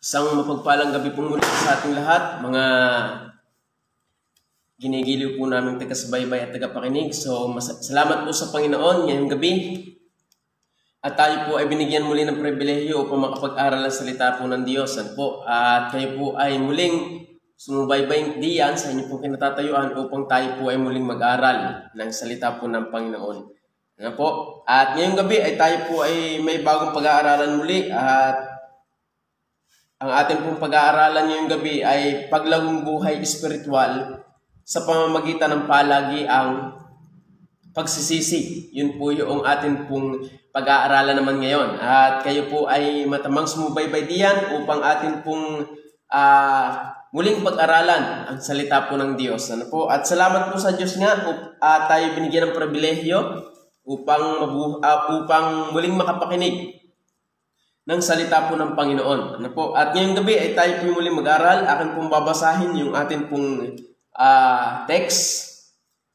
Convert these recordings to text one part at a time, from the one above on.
Isang mapagpalang gabi po muli sa ating lahat, mga ginigiliw po namin taga-subaybay at taga-pakinig. So, salamat po sa Panginoon ngayong gabi. At tayo po ay binigyan muli ng pribilehyo upang makapag-aral ang salita po ng Diyos. At kayo po ay muling sumubaybay diyan sa inyo pong kinatatayuan upang tayo po ay muling mag-aral ng salita po ng Panginoon. At ngayong gabi ay tayo po ay may bagong pag-aaralan muli at ang ating pong pag-aaralan ngayong gabi ay paglagong buhay espiritual sa pamamagitan ng palagi ang pagsisisi. Yun po yung ating pong pag-aaralan naman ngayon. At kayo po ay matamang sumubaybay diyan upang ating pong muling pag-aralan ang salita po ng Diyos. At salamat po sa Diyos nga at tayo binigyan ng pribilehyo upang muling makapakinig ng salita po ng Panginoon. At ngayong gabi ay tayo po muling mag-aral. Akin pong babasahin yung atin pong text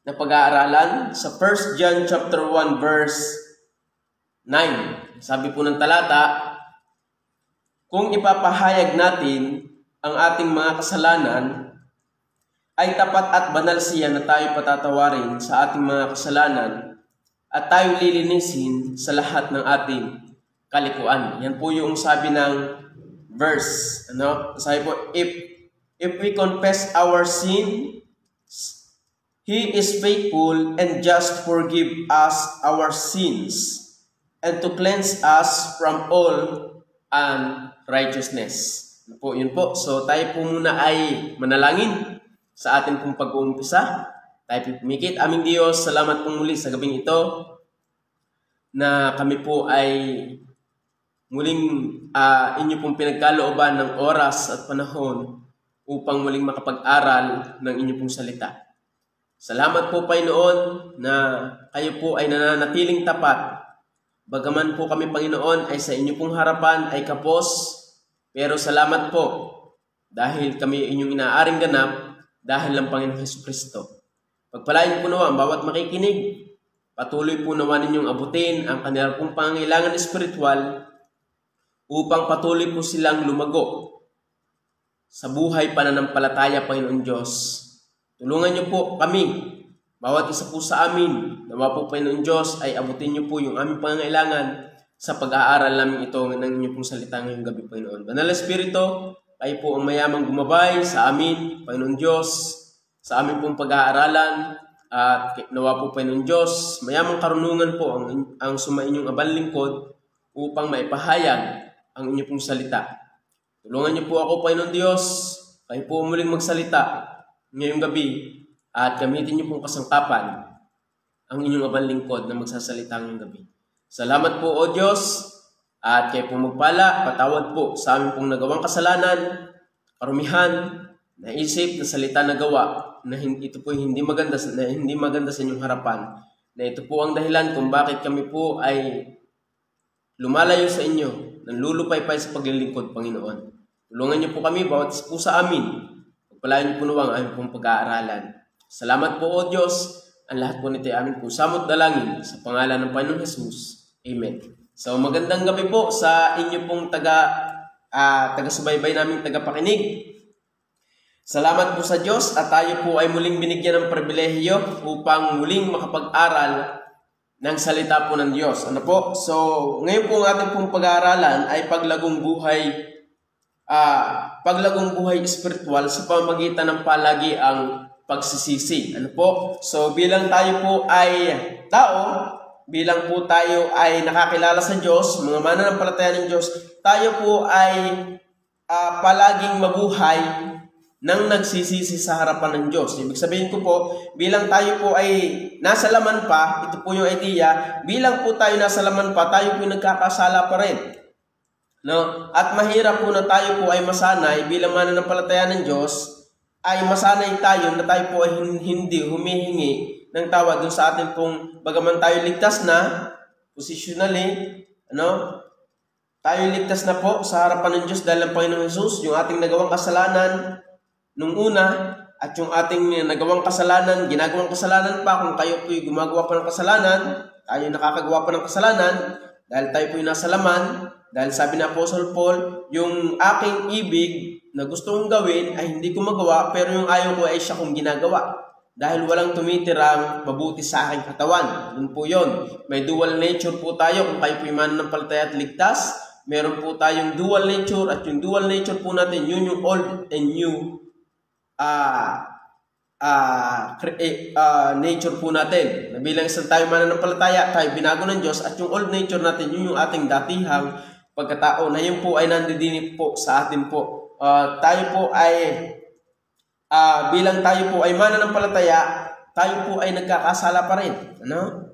na pag-aaralan sa 1 John chapter 1 verse 9. Sabi po ng talata, kung ipapahayag natin ang ating mga kasalanan, ay tapat at banal siya na tayo patatawarin sa ating mga kasalanan at tayo lilinisin sa lahat ng ating kalikuan. Yan po yung sabi ng verse. Sabi po, if we confess our sin, He is faithful and just forgive us our sins and to cleanse us from all unrighteousness. Yun po. So tayo po muna ay manalangin sa ating pong pag-uumpisa. Tayo pumikit. Aming Diyos, salamat po muli sa gabing ito na kami po ay muling inyo pong pinagkalooban ng oras at panahon upang muling makapag-aral ng inyo pong salita. Salamat po, Panginoon, na kayo po ay nananatiling tapat. Bagaman po kami, Panginoon, ay sa inyo pong harapan ay kapos, pero salamat po dahil kami inyong inaaring ganap dahil ng Panginoon Jesucristo. Pagpalain po nawa ang bawat makikinig. Patuloy po nawa ninyong abutin ang kanilang pong pangangailangan espiritual upang patuloy po silang lumago sa buhay pananampalataya, Panginoon Diyos. Tulungan niyo po kami, bawat isa po sa amin, nawa po, Panginoon Diyos, ay abutin niyo po yung aming pangangailangan sa pag-aaral namin ito ng inyong pong salita ngayong gabi, Panginoon. Banal na Espiritu, kayo po ang mayamang gumabay sa amin, Panginoon Diyos, sa aming pong pag-aaralan, at nawa po, Panginoon Diyos, mayamang karunungan po ang sumainyong abal lingkod upang maipahayag ang inyong pong salita. Tulungan niyo po ako, Panginoon Diyos, kayo po muling magsalita ngayong gabi at gamitin niyo pong kasangkapan ang inyong abang lingkod na magsasalita ngayong gabi. Salamat po, O Diyos, at kayo po magpala, patawad po sa aming pong nagawang kasalanan, karumihan, naisip na salita na gawa na ito po hindi maganda sa inyong harapan, na ito po ang dahilan kung bakit kami po ay lumalayo sa inyo, nanlulupay-pay sa paglilingkod, Panginoon. Tulungan niyo po kami, bawat po sa amin. Pagpalain niyo po nawa ang aming pong pag-aaralan. Salamat po, O Diyos. Ang lahat po nito ay aming pong samot dalangin sa pangalan ng Panginoon Jesus. Amen. So magandang gabi po sa inyo pong taga-subaybay namin tagapakinig. Salamat po sa Diyos at tayo po ay muling binigyan ng pribilehyo upang muling makapag-aral ng salita po ng Diyos. So ngayon po ang ating pong pag-aaralan ay paglagong buhay espiritual sa pamamagitan ng palagi ang pagsisisi. So bilang tayo po ay tao, bilang po tayo ay nakakilala sa Diyos, mga mananampalataya ng Diyos, tayo po ay palaging mabuhay nang nagsisisi sa harapan ng Diyos. Ibig sabihin ko po, bilang tayo po ay nasa laman pa, ito po yung idea, bilang po tayo nasa laman pa, tayo po nagkakasala pa rin. At mahirap po na tayo po ay masanay bilang mananampalataya ng Diyos, ay masanay tayo na tayo po ay hindi humihingi ng tawad dun sa atin pong, bagaman tayo ligtas na, positionally, tayo ligtas na po sa harapan ng Diyos dahil ang Panginoong Jesus, yung ating nagawang kasalanan nung una, at yung ating nagawang kasalanan, ginagawang kasalanan pa, kung kayo po'y gumagawa pa ng kasalanan, tayo nakakagawa pa ng kasalanan, dahil tayo po'y nasa laman, Dahil sabi ni Apostle Paul, yung aking ibig na gusto kong gawin ay hindi ko magawa, pero yung ayaw ko ay siya kong ginagawa. Dahil walang tumitirang mabuti sa aking katawan. Yun po yun. May dual nature po tayo. Kung kayo po yung mananampalataya at ligtas, meron po tayong dual nature. At yung dual nature po natin, yun yung old and new nature po natin. Bilang isang tayo mananampalataya, tayo binago ng Diyos. At yung old nature natin, yun yung ating datihang pagkatao. Na yun po ay nandidinip po sa atin po. Tayo po ay bilang tayo po ay mananampalataya, tayo po ay nagkakasala pa rin. Ano?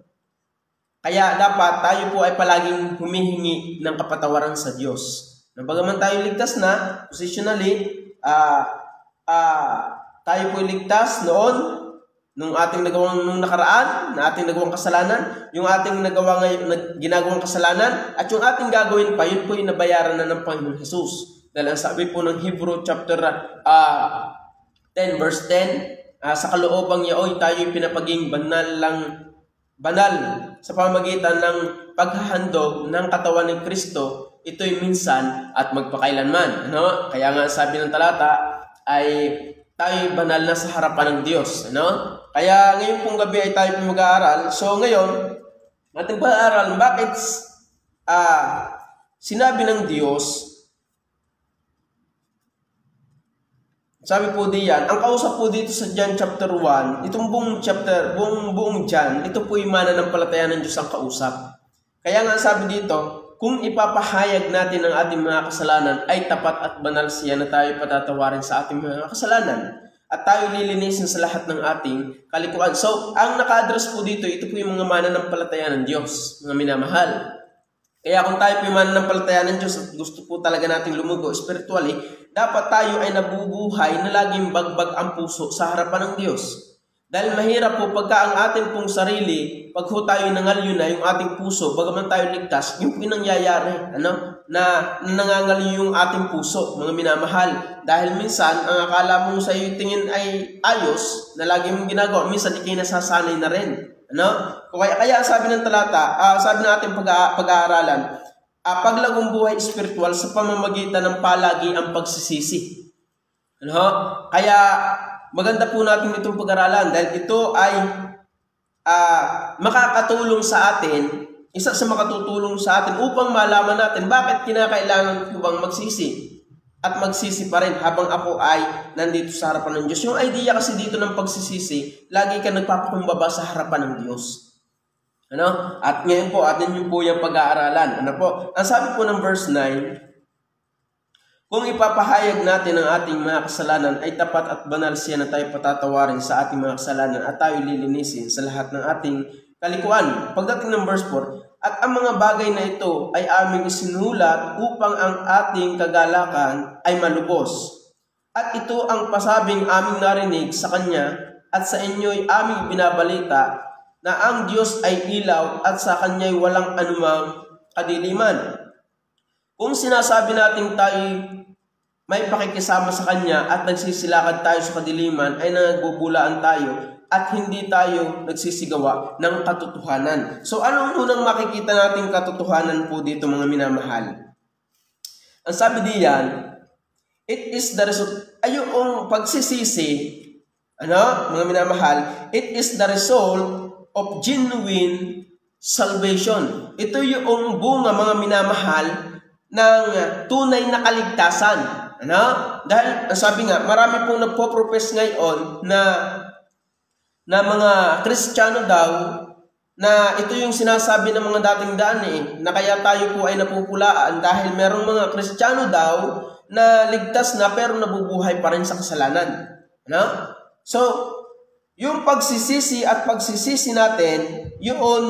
Kaya dapat tayo po ay palaging humihingi ng kapatawaran sa Diyos. Bagaman tayo ligtas na, positionally, tayo po ligtas noon, nung ating nagawang nung nakaraan, na ating nagawang kasalanan, yung ating ginagawang kasalanan, at yung ating gagawin pa, yun po yung nabayaran na ng Panginoon Jesus. Dahil ang sabi po ng Hebrew chapter 10 verse 10, sa kaloobang yaoy tayo'y pinapaging banal sa pamamagitan ng paghahandog ng katawan ng Kristo, ito'y minsan at magpakailanman. Ano? Kaya nga sabi ng talata ay tayo'y banal na sa harapan ng Diyos. Ano? Kaya ngayon pong gabi ay tayo mag-aaral. So ngayon, ating pag-aaral, bakit sinabi ng Diyos, sabi po diyan, ang kausap po dito sa John chapter 1, itong buong John, ito po yung mananampalataya ng Diyos ang kausap. Kaya nga sabi dito, kung ipapahayag natin ang ating mga kasalanan, ay tapat at banal siya na tayo patatawarin sa ating mga kasalanan. At tayo lilinisin sa lahat ng ating kalikuan. So, ang naka-address po dito, ito po yung mga mananampalataya ng Diyos, mga minamahal. Kaya kung tayo po yung mananampalataya ng Diyos at gusto po talaga nating lumugo spiritually, dapat tayo ay nabubuhay na laging bagbag ang puso sa harapan ng Diyos. Dahil mahirap po pagka ang ating pong sarili, pag ho tayo nangalyo na yung ating puso, bagaman tayo ligtas, yung pinangyayari, na nangangalyo yung ating puso, mga minamahal. Dahil minsan, ang akala mo sa iyo tingin ay ayos, na lagi mong ginagawa, minsan ikay nasasanay na rin. Kaya sabi ng talata, sabi ng ating pag-aaralan, paglagong buhay spiritual sa pamamagitan ng palagi ang pagsisisi. Kaya maganda po natin itong pag-aralan dahil ito ay makakatulong sa atin, isa sa makatutulong sa atin upang malaman natin bakit kinakailangan ko bang magsisi at magsisi pa rin habang ako ay nandito sa harapan ng Diyos. Yung idea kasi dito ng pagsisisi, lagi ka nagpapakumbaba sa harapan ng Diyos. At ngayon po, atin yung po yung pag-aaralan. Ang sabi po ng verse 9, kung ipapahayag natin ang ating mga kasalanan, ay tapat at banal siya na tayo patatawarin sa ating mga kasalanan at tayo lilinisin sa lahat ng ating kalikuan. Pagdating ng verse 4, at ang mga bagay na ito ay aming isinulat upang ang ating kagalakan ay malubos. At ito ang pasabing aming narinig sa Kanya at sa inyo'y aming binabalita na ang Diyos ay ilaw at sa Kanya'y walang anumang kadiliman. Kung sinasabi natin tayo may pakikisama sa Kanya at nagsisilakad tayo sa kadiliman, ay nagbubulaan tayo at hindi tayo nagsisigawa ng katotohanan. So anong unang makikita nating katotohanan po dito mga minamahal? Ang sabi diyan, it is the result, ay yung pagsisisi, mga minamahal, it is the result of genuine salvation. Ito yung bunga mga minamahal ng tunay na kaligtasan. Dahil sabi nga, marami pong nagpo-profess ngayon na mga Kristiyano daw na ito yung sinasabi ng mga dating daan na kaya tayo po ay napupulaan dahil merong mga Kristiyano daw na ligtas na pero nabubuhay pa rin sa kasalanan. So, yung pagsisisi at pagsisisi natin, yun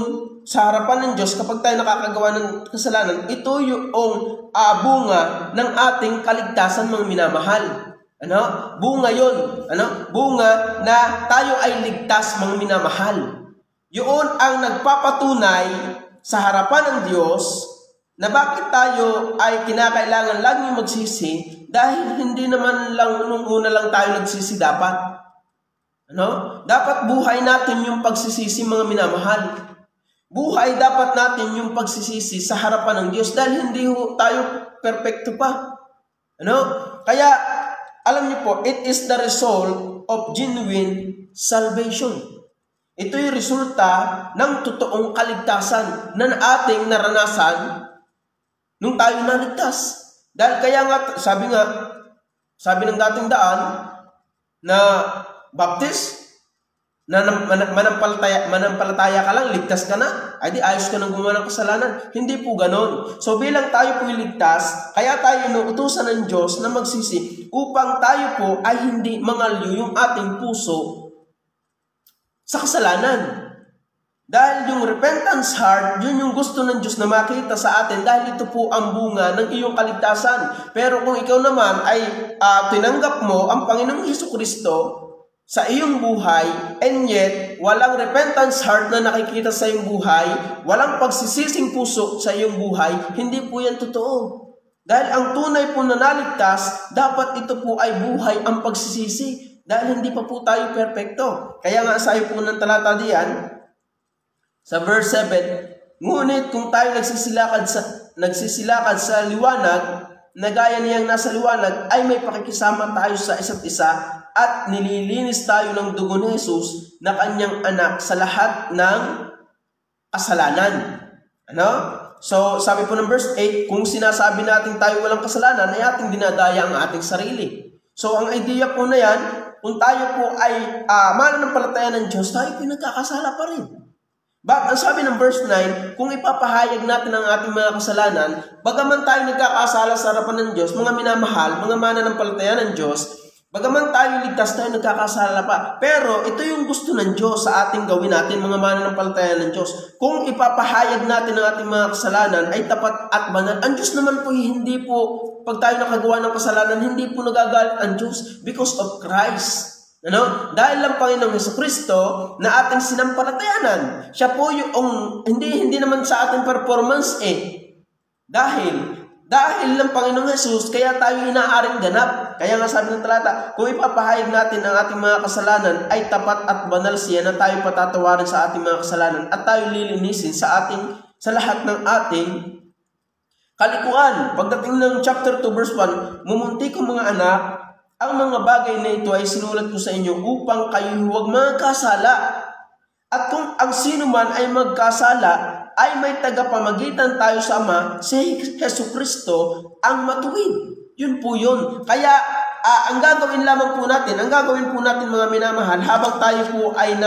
sa harapan ng Diyos kapag tayo nakakagawa ng kasalanan, ito yung bunga ng ating kaligtasan mga minamahal. Bunga yun. Bunga na tayo ay ligtas mga minamahal. Yun ang nagpapatunay sa harapan ng Diyos na bakit tayo ay kinakailangan laging magsisi dahil hindi naman lang nung una lang tayo nagsisi dapat. Dapat buhay natin yung pagsisisi mga minamahal. buhay dapat natin yung pagsisisi sa harapan ng Diyos dahil hindi tayo perfecto pa. Ano? Kaya, alam niyo po, it is the result of genuine salvation. Ito yung resulta ng totoong kaligtasan na ating naranasan nung tayo naligtas. Dahil kaya nga, sabi ng dating daan na baptist, na manampalataya ka lang, ligtas ka na, ay di ayos ka nang gumawa ng kasalanan. Hindi po ganon. So bilang tayo po ligtas, kaya tayo inuutusan ng Diyos na magsisi upang tayo po ay hindi mangalyo yung ating puso sa kasalanan. Dahil yung repentance heart, yun yung gusto ng Diyos na makita sa atin dahil ito po ang bunga ng iyong kaligtasan. Pero kung ikaw naman ay tinanggap mo ang Panginoong Jesucristo sa iyong buhay, and yet, walang repentance heart na nakikita sa iyong buhay, walang pagsisising puso sa iyong buhay, hindi po yan totoo. Dahil ang tunay po na naligtas, dapat ito po ay buhay ang pagsisisi. Dahil hindi pa po tayo perfecto. Kaya nga sabi po ng talata diyan, sa verse 7, ngunit kung tayo nagsisilakad sa liwanag, na gaya niyang nasa liwanag, ay may pakikisama tayo sa isa't isa at nililinis tayo ng dugo ni Jesus na kanyang anak sa lahat ng kasalanan. Ano? So, sabi po ng verse 8, kung sinasabi natin tayo walang kasalanan, ay ating dinadaya ang ating sarili. So, ang idea po na yan, kung tayo po ay mananampalataya ng Diyos, tayo pinagkakasala pa rin. But, ang sabi ng verse 9, kung ipapahayag natin ang ating mga kasalanan, bagaman tayo nagkakasala sa harapan ng Diyos, mga minamahal, mga mananampalataya ng Diyos, bagaman tayo ligtas, tayo nagkakasala pa. Pero ito yung gusto ng Diyos sa ating gawin natin, mga mananampalataya ng Diyos. Kung ipapahayag natin ang ating mga kasalanan ay tapat at banal. Ang Diyos naman po, hindi po, pag tayo nakagawa ng kasalanan, hindi po nagagalit ang Diyos because of Christ. Ano? Dahil lang Panginoong Jesucristo na ating sinampalatayanan. Siya po yung, hindi naman sa ating performance Dahil lang Panginoong Jesus, kaya tayo inaaring ganap. Kaya nga sabi ng talata, kung ipapahayag natin ang ating mga kasalanan, ay tapat at banal siya na tayo patatawarin sa ating mga kasalanan at tayo lilinisin sa lahat ng ating kalikuan. Pagdating ng chapter 2 verse 1, mumunti ko mga anak, ang mga bagay na ito ay sinulat ko sa inyo upang kayo huwag magkasala. At kung ang sino man ay magkasala, ay may tagapamagitan tayo sa Ama, si Jesucristo ang matuwid. Yun po yun. Kaya ang gagawin po natin mga minamahal, habang tayo po ay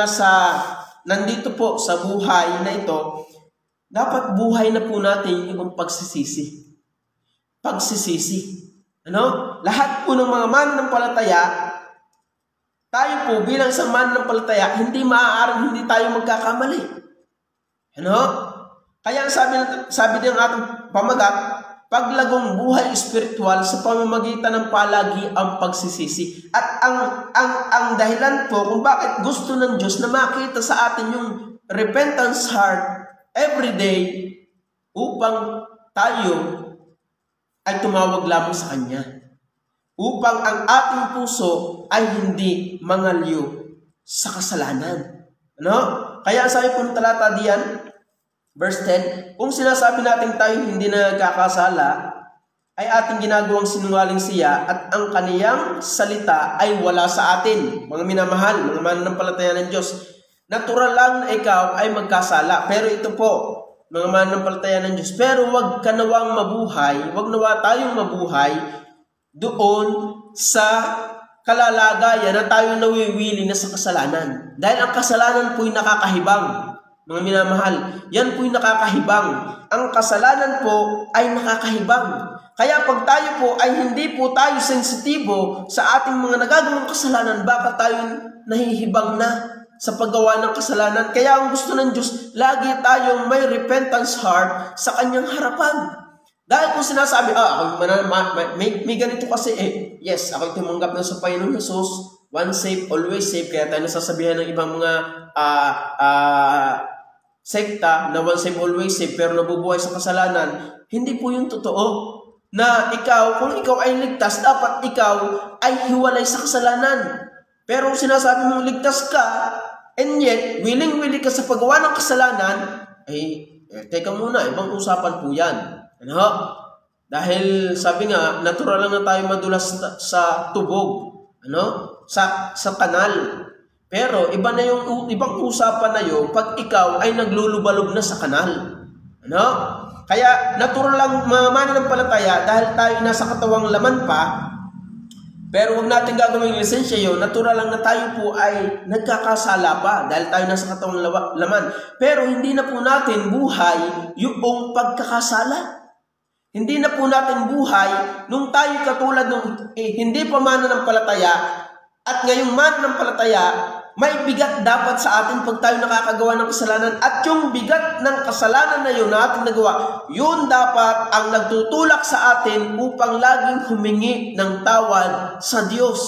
nandito po sa buhay na ito, dapat buhay na po natin yung pagsisisi. Ano? Lahat po ng mga mananampalataya, tayo po bilang sa mananampalataya, hindi maaaring hindi tayo magkakamali. Ano? Kaya sabi ng ating pamagat, paglagong buhay espiritual sa pamamagitan ng palagi ang pagsisisi. At ang dahilan po kung bakit gusto ng Diyos na makita sa atin yung repentance heart every day upang tayo ay tumawag lamang sa Kanya. Upang ang ating puso ay hindi mangalyo sa kasalanan. Ano? Kaya sabi po ng talata diyan, verse 10, kung sinasabi natin tayo hindi nagkakasala, ay ating ginagawang sinungaling siya at ang kaniyang salita ay wala sa atin. Mga minamahal, mga mananampalataya ng Diyos, natural lang na ikaw ay magkasala. Pero ito po, mga mananampalataya ng Diyos, pero wag ka nawang mabuhay, wag nawa tayong mabuhay doon sa kalalagayan na tayo nawiwili na sa kasalanan. Dahil ang kasalanan po'y nakakahibang. Mga minamahal, yan po'y nakakahibang. Ang kasalanan po ay nakakahibang. Kaya pag tayo po ay hindi po tayo sensitibo sa ating mga nagagawang kasalanan, baka tayo nahihibang na sa paggawa ng kasalanan. Kaya ang gusto ng Diyos, lagi tayong may repentance heart sa Kanyang harapan. Dahil kung sinasabi, may ganito kasi yes, ako'y tumanggap na sa Panginoong Jesus, once saved, always saved. Kaya tayo nasasabihan ng ibang mga sekta na once saved, always saved, pero nabubuhay sa kasalanan. Hindi po yung totoo. Na kung ikaw ay ligtas, dapat ikaw ay hiwalay sa kasalanan. Pero kung sinasabi mong ligtas ka, and yet, willing-willing ka sa paggawa ng kasalanan, teka muna, ibang usapan po yan. Ano? Dahil sabi nga, natural lang na tayo madulas sa tubog. Ano? Sa kanal. Pero iba na yung ibang usapan na yun pag ikaw ay naglulubalog na sa kanal. Ano? Kaya natural lang mananampalataya dahil tayo nasa katawang laman pa. Pero huwag natin gagawing lisensya yun. Natural lang na tayo po ay nagkakasala pa dahil tayo nasa katawang laman. Pero hindi na po natin buhay yung pagkakasala. Hindi na po natin buhay nung tayo katulad nung hindi pa mananampalataya at ngayong mananampalataya, may bigat dapat sa atin pag tayo nakakagawa ng kasalanan. At yung bigat ng kasalanan na yun na ating nagawa, yun dapat ang nagtutulak sa atin upang laging humingi ng tawad sa Diyos.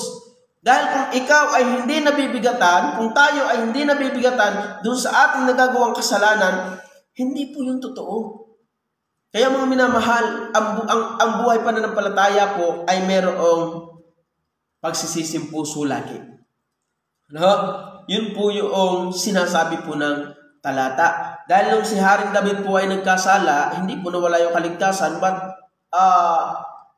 Dahil kung ikaw ay hindi nabibigatan, kung tayo ay hindi nabibigatan dun sa ating nagagawang kasalanan, hindi po yung totoo. Kaya mga minamahal, ang buhay pananampalataya po ay merong pagsisisim puso lagi. No? Yun po yung sinasabi po ng talata. Dahil nung si Haring David po ay nagkasala, hindi po nawala yung kaligtasan, but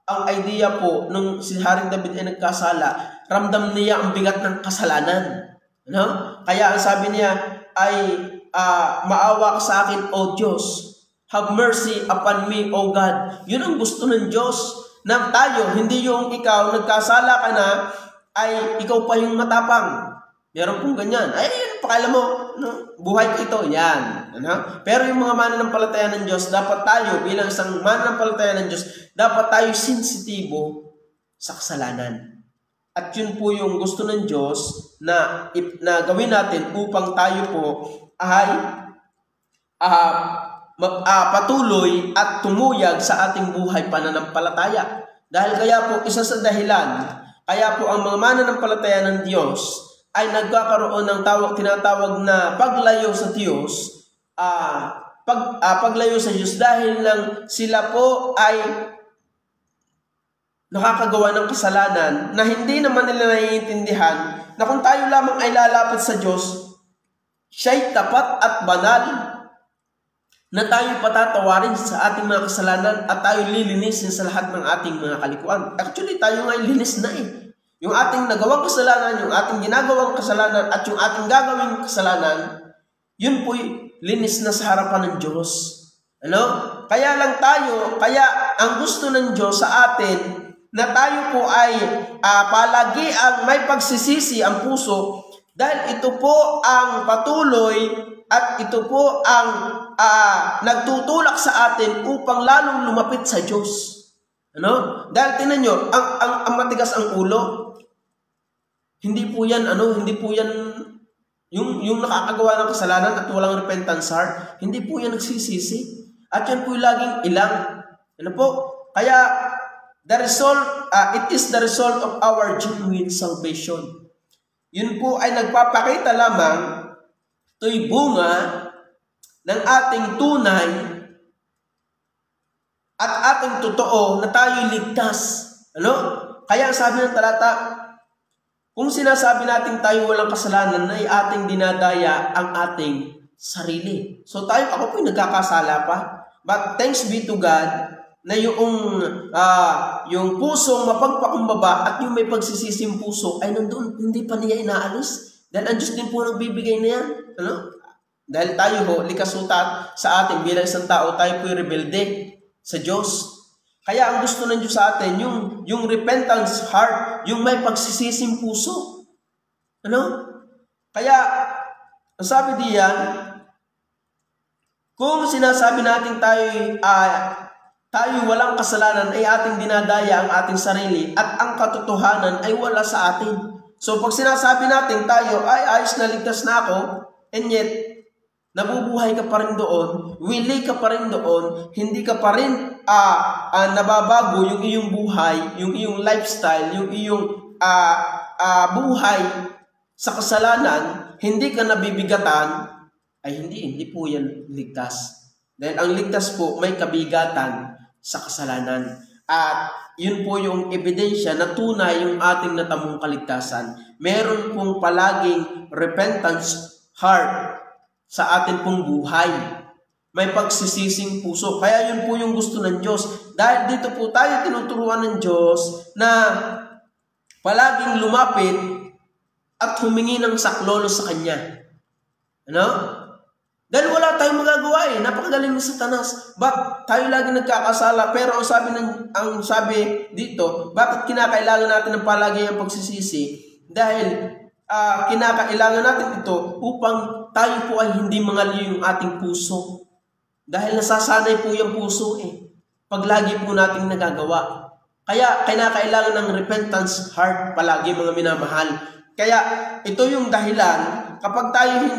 ang idea po nung si Haring David ay nagkasala, ramdam niya ang bigat ng kasalanan. No? Kaya ang sabi niya ay maawa ka sa akin, O Diyos. Have mercy upon me, O God. Yun ang gusto ng Diyos na tayo, hindi yung ikaw nagkasala ka na ay ikaw pa yung matapang. Meron pong ganyan. Ay, pakala mo, no? Buhay ko ito. Yan. Ano? Pero yung mga mananampalataya ng Diyos, dapat tayo, bilang isang mananampalataya ng Diyos, dapat tayo sensitibo sa kasalanan. At yun po yung gusto ng Diyos na gawin natin upang tayo po ay patuloy at tumuyag sa ating buhay pananampalataya. Dahil kaya po, isa sa dahilan, kaya po ang mga mananampalataya ng Diyos ay nagkakaroon ng tinatawag na paglayo sa Diyos, paglayo sa Diyos dahil lang sila po ay nakakagawa ng kasalanan na hindi naman nila naiintindihan na kung tayo lamang ay lalapit sa Diyos, siya'y tapat at banal na tayo patatawarin sa ating mga kasalanan at tayo lilinisin sa lahat ng ating mga kalikuan. Actually, tayo nga linis na eh. Yung ating nagawang kasalanan, yung ating ginagawang kasalanan, at yung ating gagawing kasalanan, yun po linis na sa harapan ng Diyos. Ano? Kaya lang tayo, kaya ang gusto ng Diyos sa atin, na tayo po ay palagi ang may pagsisisi ang puso, dahil ito po ang patuloy at ito po ang nagtutulak sa atin upang lalong lumapit sa Diyos. Ano? Dahil tinan nyo, ang matigas ang ulo, hindi po yan, yung nakakagawa ng kasalanan at walang repentance heart, hindi po yan nagsisisi. At yan po yung laging ilang. Ano po? Kaya, it is the result of our genuine salvation. Yun po ay nagpapakita lamang, ito'y bunga ng ating tunay at ating totoo na tayo'y ligtas. Ano? Kaya sabi ng talata, kung sinasabi natin tayo walang kasalanan, ay ating dinadaya ang ating sarili. So ako po'y nagkakasala pa. But thanks be to God na yung pusong mapagpakumbaba at yung may pagsisisim puso ay nandun, hindi pa niya inaalis. Dahil ang Diyos din po nagbibigay na yan. Ano? Dahil tayo likasutat sa atin bilang isang tao, tayo po'y rebelde sa Diyos. Kaya ang gusto ng Diyos sa atin, yung repentance heart, yung may pagsisisim puso. Ano? Kaya, ang sabi diyan, kung sinasabi natin tayo walang kasalanan, ay ating dinadaya ang ating sarili at ang katotohanan ay wala sa atin. So, pag sinasabi natin tayo, ay ayos na ligtas na ako, and yet, nabubuhay ka pa rin doon, willing ka pa rin doon, hindi ka pa rin nababago yung iyong buhay, yung iyong lifestyle, yung iyong buhay sa kasalanan, hindi ka nabibigatan, ay hindi po yan ligtas. Dahil ang ligtas po may kabigatan sa kasalanan. At yun po yung ebidensya na tunay yung ating natamong kaligtasan. Meron pong palaging repentance heart sa atin pong buhay. may pagsisising puso. Kaya yun po yung gusto ng Diyos. Dahil dito po tayo tinuturuan ng Diyos na palaging lumapit at humingi ng saklolo sa Kanya. Ano? Dahil wala tayong magagawa eh. Napakagaling ni Satanas. Ba't tayo lagi nagkakasala? Pero ang sabi dito, bakit kinakailangan natin ng palagi ang pagsisisi? Dahil kinakailangan natin ito upang tayo po ay hindi mangaliw yung ating puso. Dahil nasasanay po yung puso eh. Pag lagi po nating nagagawa. Kaya kinakailangan ng repentance heart palagi, mga minamahal. Kaya ito yung dahilan kapag tayo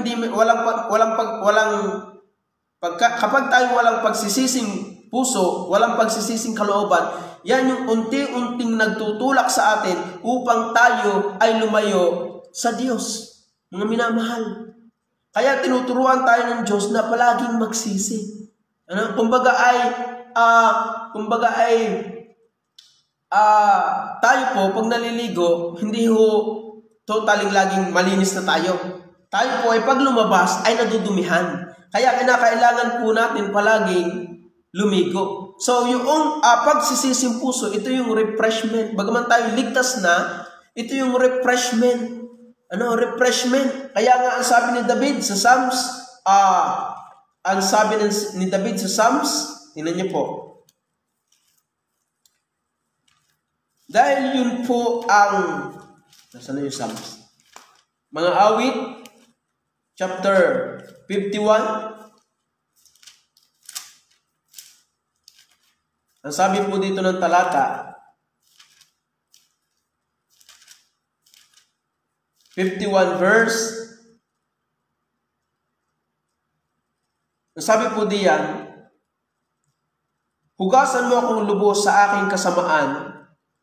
kapag tayo walang pagsisising puso, walang pagsisising kalooban, yan yung unti-unting nagtutulak sa atin upang tayo ay lumayo sa Diyos, mga minamahal. Kaya tinuturuan tayo ng Diyos na palaging magsisi. Ano? Kumbaga ay tayo po pag naliligo, hindi ho totaling laging malinis na tayo. Tayo po ay pag lumabas ay nadudumihan. Kaya kinakailangan po natin palaging lumigo. So yung pagsisising puso, ito yung refreshment. Bagaman tayo ligtas na, ito yung refreshment. Ano? Refreshment. Kaya nga ang sabi ni David sa Psalms, tingnan niyo po. Dahil yun po ang, nasaan na yung Psalms? Mga awit, chapter 51. Ang sabi po dito ng talata, 51 verse, ang sabi po diyan, hugasan mo akong lubos sa aking kasamaan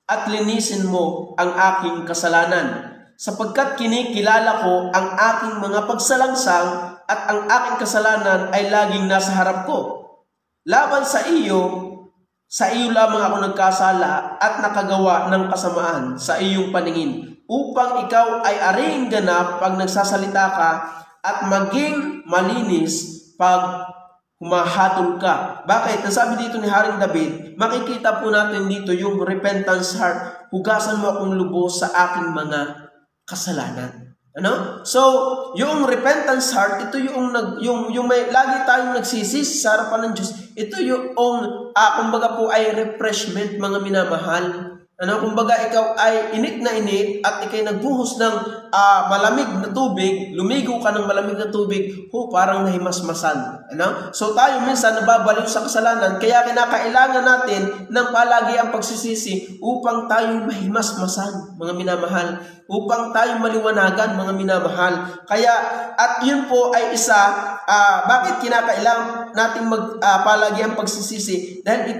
at linisin mo ang aking kasalanan, sapagkat kinikilala ko ang aking mga pagsalangsang at ang aking kasalanan ay laging nasa harap ko. Laban sa iyo lamang ako nagkasala at nakagawa ng kasamaan sa iyong paningin, upang ikaw ay aring ganap pag nagsasalita ka at maging malinis pag humahatol ka. Bakit? Nasabi dito ni Haring David, makikita po natin dito yung repentance heart. Hugasan mo akong lubos sa aking mga kasalanan. Ano? So, yung repentance heart, ito yung may lagi tayong nagsisisi sa harapan ng Diyos. Ito yung kumbaga po ay refreshment, mga minamahal. Ano? Kumbaga ikaw ay init na init at ikay nagbuhos ng malamig na tubig, lumigo ka ng malamig na tubig, parang nahimasmasan. Ano? So tayo minsan nababaliw sa kasalanan, kaya kinakailangan natin ng palagi ang pagsisisi upang tayo mahimasmasan, mga minamahal, upang tayo maliwanagan, mga minamahal. Kaya, at yun po ay isa, bakit kinakailangan natin palagi ang pagsisisi? Dahil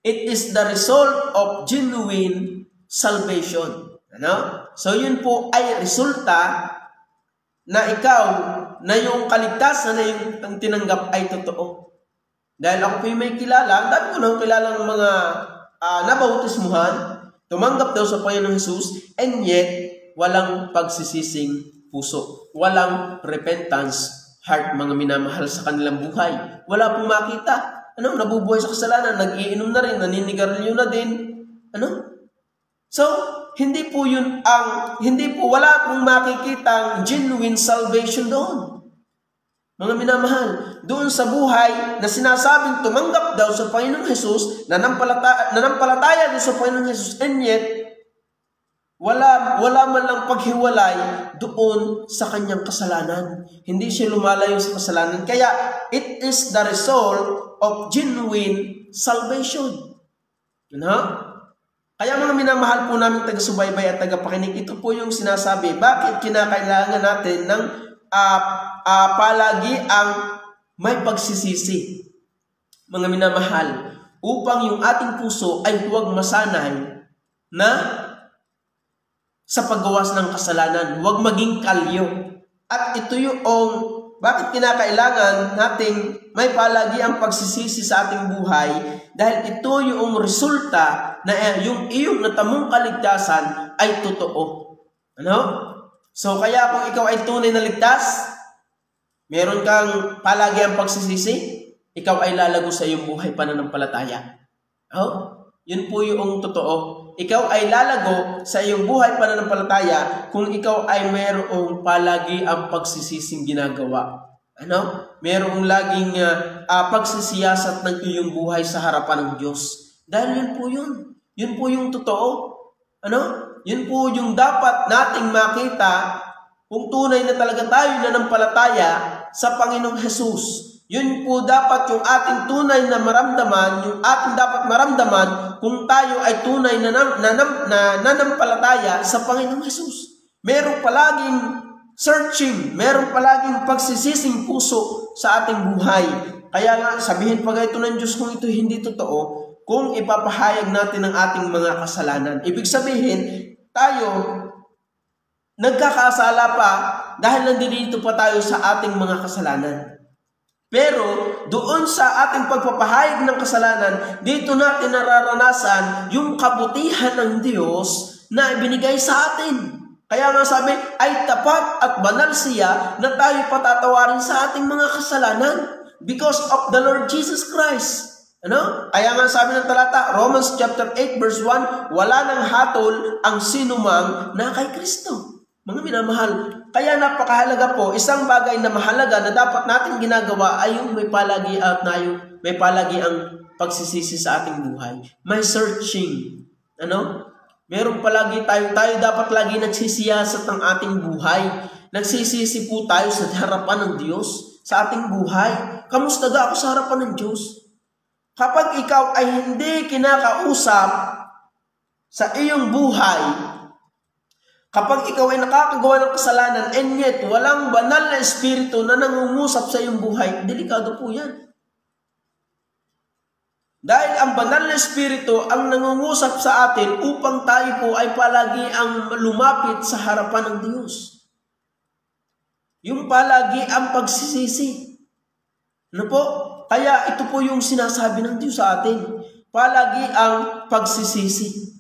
it is the result of genuine salvation. Ano? So yun po ay resulta na na yung kaligtasan na yung tinanggap ay totoo. Dahil ako po yung may kilala, dahil ko nang kilala ng mga nabautismuhan, tumanggap daw sa Panginoong Jesus, and yet walang pagsisising puso. Walang repentance heart, mga minamahal sa kanilang buhay. Wala pong makita. Nabubuhay sa kasalanan, nag-iinom na rin, naninigarilyo na din. So, wala pong makikitang genuine salvation doon. Mga minamahal, doon sa buhay na sinasabing tumanggap daw sa Panginoong Jesus, nanampalataya doon sa Panginoong Jesus, and yet, wala man lang paghiwalay doon sa kanyang kasalanan. Hindi siya lumalayo sa kasalanan. Kaya, it is the result of genuine salvation. Kaya mga minamahal po namin taga-subaybay at taga-pakinig, ito po yung sinasabi, bakit kinakailangan natin ng palagi ang may pagsisisi, mga minamahal, upang yung ating puso ay huwag masanay na sa paggawas ng kasalanan, huwag maging kalyo. At ito yung bakit kinakailangan nating may palagi ang pagsisisi sa ating buhay, dahil ito yung resulta na yung iyong natamong kaligtasan ay totoo. So kaya kung ikaw ay tunay na ligtas, Meron kang palagi ang pagsisisi, ikaw ay lalago sa iyong buhay pananampalataya. Oh, yun po yung totoo. Ikaw ay lalago sa iyong buhay pananampalataya kung ikaw ay mayroong palagi ang pagsisising ginagawa. Mayroong laging pagsisiyasat ng iyong buhay sa harapan ng Diyos. Dahil yun po yun. Yun po yung totoo. Yun po yung dapat nating makita kung tunay na talaga tayo nanampalataya sa Panginoong Jesus. Yun po dapat yung ating tunay na maramdaman, yung ating dapat maramdaman kung tayo ay tunay na nanampalataya sa Panginoong Jesus. Meron palaging searching, meron palaging pagsisising puso sa ating buhay. Kaya nga, sabihin pa ito ng Diyos kung ito hindi totoo, kung ipapahayag natin ang ating mga kasalanan. Ibig sabihin, tayo nagkakasala pa dahil nandito pa tayo sa ating mga kasalanan. Pero doon sa ating pagpapahayag ng kasalanan, dito natin nararanasan yung kabutihan ng Diyos na ibinigay sa atin. Kaya nga sabi, ay tapat at banal siya na tayo patatawarin sa ating mga kasalanan because of the Lord Jesus Christ. Kaya nga sabi ng talata, Romans chapter 8 verse 1, wala nang hatol ang sinumang na kay Kristo. Mga minamahal, kaya napakahalaga po, isang bagay na mahalaga na dapat natin ginagawa ay yung may palagi ang pagsisisi sa ating buhay. May searching. Meron palagi tayo dapat lagi nagsisiyasat ng ating buhay. Nagsisisi po tayo sa harapan ng Diyos, sa ating buhay. Kamusta ako sa harapan ng Diyos? Kapag ikaw ay hindi kinakausap sa iyong buhay, kapag ikaw ay nakakagawa ng kasalanan and yet walang banal na espiritu na nangungusap sa iyong buhay, delikado po yan. Dahil ang banal na espiritu ang nangungusap sa atin upang tayo po ay palagi ang lumapit sa harapan ng Diyos. Yung palagi ang pagsisisi. Kaya ito po yung sinasabi ng Diyos sa atin. Palagi ang pagsisisi.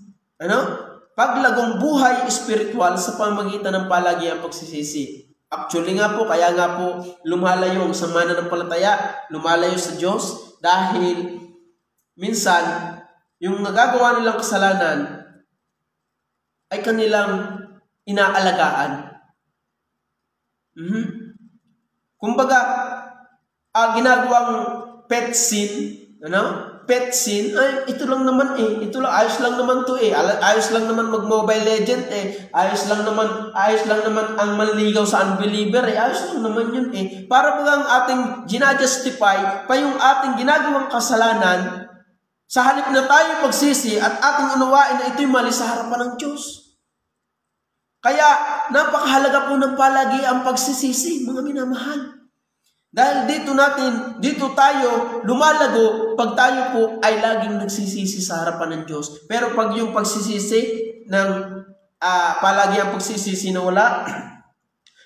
Paglagong buhay espiritual sa pamagitan ng palagi ang pagsisisi. Actually nga po, kaya nga po lumalayo ang sama na ng palataya, lumalayo sa Diyos dahil minsan yung nagagawa nilang kasalanan ay kanilang inaalagaan. Kumbaga, ginagawang pet sin, pet sin, ay, ito lang naman ayos lang naman to ayos lang naman mag-Mobile Legend ayos lang naman ang manligaw sa unbeliever ayos lang naman yun para bagang ating ginajustify pa yung ating ginagawang kasalanan sa halip na tayo pagsisi at ating unawain na ito'y mali sa harapan ng Diyos. Kaya napakahalaga po ng palagi ang pagsisisi, mga minamahal. Dahil dito tayo lumalago pag tayo po ay laging nagsisisi sa harapan ng Diyos. Pero pag yung pagsisisi ng palagi ang pagsisisi na wala,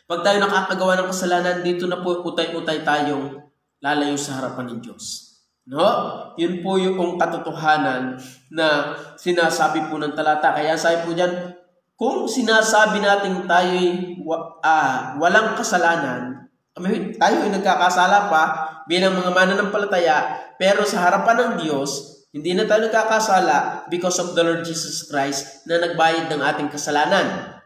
pag tayo nakakagawa ng kasalanan, dito na po utay-utay tayong lalayo sa harapan ng Diyos. Yun po yung katotohanan na sinasabi po ng talata. Kaya sabi po dyan, kung sinasabi natin tayo'y walang kasalanan, tayo ay nagkakasala pa bilang mga mananampalataya, pero sa harapan ng Diyos, hindi na tayo nagkakasala because of the Lord Jesus Christ na nagbayad ng ating kasalanan.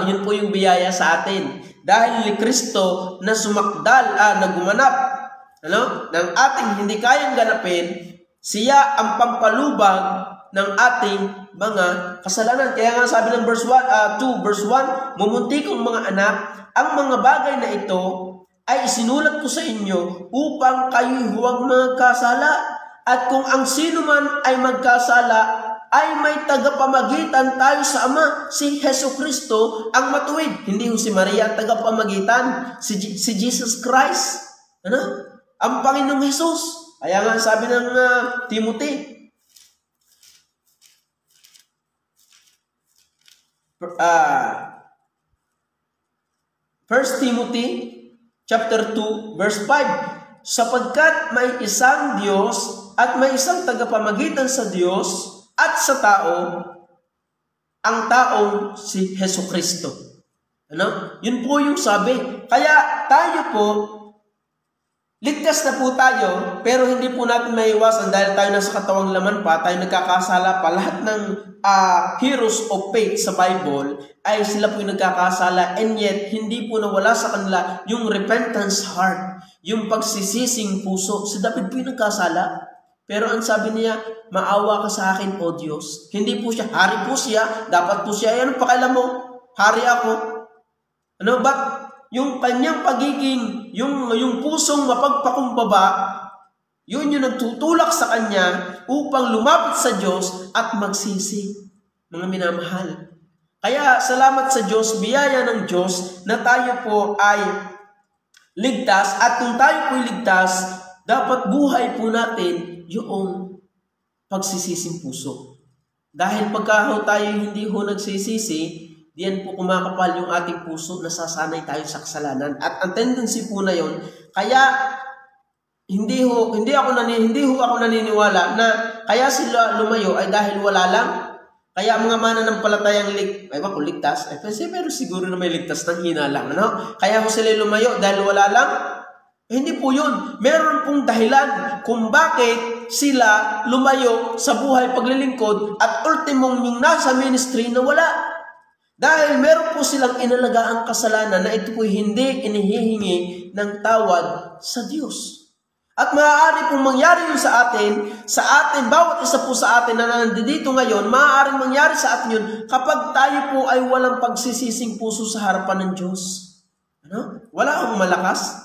Yun po yung biyaya sa atin. Dahil ni Kristo na sumakdal, na gumanap, ng ating hindi kayang ganapin, siya ang pampalubag ng ating mga kasalanan. Kaya nga sabi ng verse 2, verse 1, mumuntikong mga anak, ang mga bagay na ito ay isinulat ko sa inyo upang kayo'y huwag magkasala. At kung ang sino man ay magkasala, ay may tagapamagitan tayo sa Ama, si Hesus Kristo ang matuwid. Hindi si Maria ang tagapamagitan, si Jesus Christ. Ang Panginoong Hesus. Kaya nga sabi ng Timothy, 1 Timothy chapter 2 verse 5, sapagkat may isang Diyos at may isang tagapamagitan sa Diyos at sa tao, ang taong si Hesus Kristo. Ano? Yun po yung sabi. Kaya tayo po, ligtas na po tayo, pero hindi po natin maiwasan dahil tayo nasa katawang laman pa, tayo nagkakasala pa. Lahat ng heroes of faith sa Bible ay sila po yung nagkakasala, and yet hindi po nawala sa kanila yung repentance heart, yung pagsisising puso. Si David po yung nagkasala, pero ang sabi niya, maawa ka sa akin, O Diyos. Hindi po siya, hari po siya, dapat po siya, ano pakailan mo? Hari ako. Ano ba? Yung kanyang pagiging, yung pusong mapagpakumbaba, yun yung nagtutulak sa kanya upang lumapit sa Diyos at magsisi. Mga minamahal. Kaya salamat sa Diyos, biyaya ng Diyos na tayo po ay ligtas, at kung tayo po ay ligtas, dapat buhay po natin yung pagsisising puso. Dahil pagka tayo hindi ho nagsisisi, diyan po kumakapal yung ating puso, nasasanay tayo sa kasalanan. At ang tendency po na yon, kaya hindi ho ako naniniwala na kaya sila lumayo ay dahil wala lang. Kaya mga mananampalatayang ligtas, pero siguro na may ligtas ng hina lang. Ano? Kaya ho sila lumayo dahil wala lang. Hindi po yun. Meron pong dahilan kung bakit sila lumayo sa buhay paglilingkod at ultimong yung nasa ministry na wala. Dahil meron po silang inalagaang kasalanan na ito po hindi inihihingi ng tawad sa Diyos. At maaari pong mangyari yun sa atin, bawat isa po sa atin na nandito ngayon, maaaring mangyari sa atin yun kapag tayo po ay walang pagsisising puso sa harapan ng Diyos. Ano? Wala akong malakas.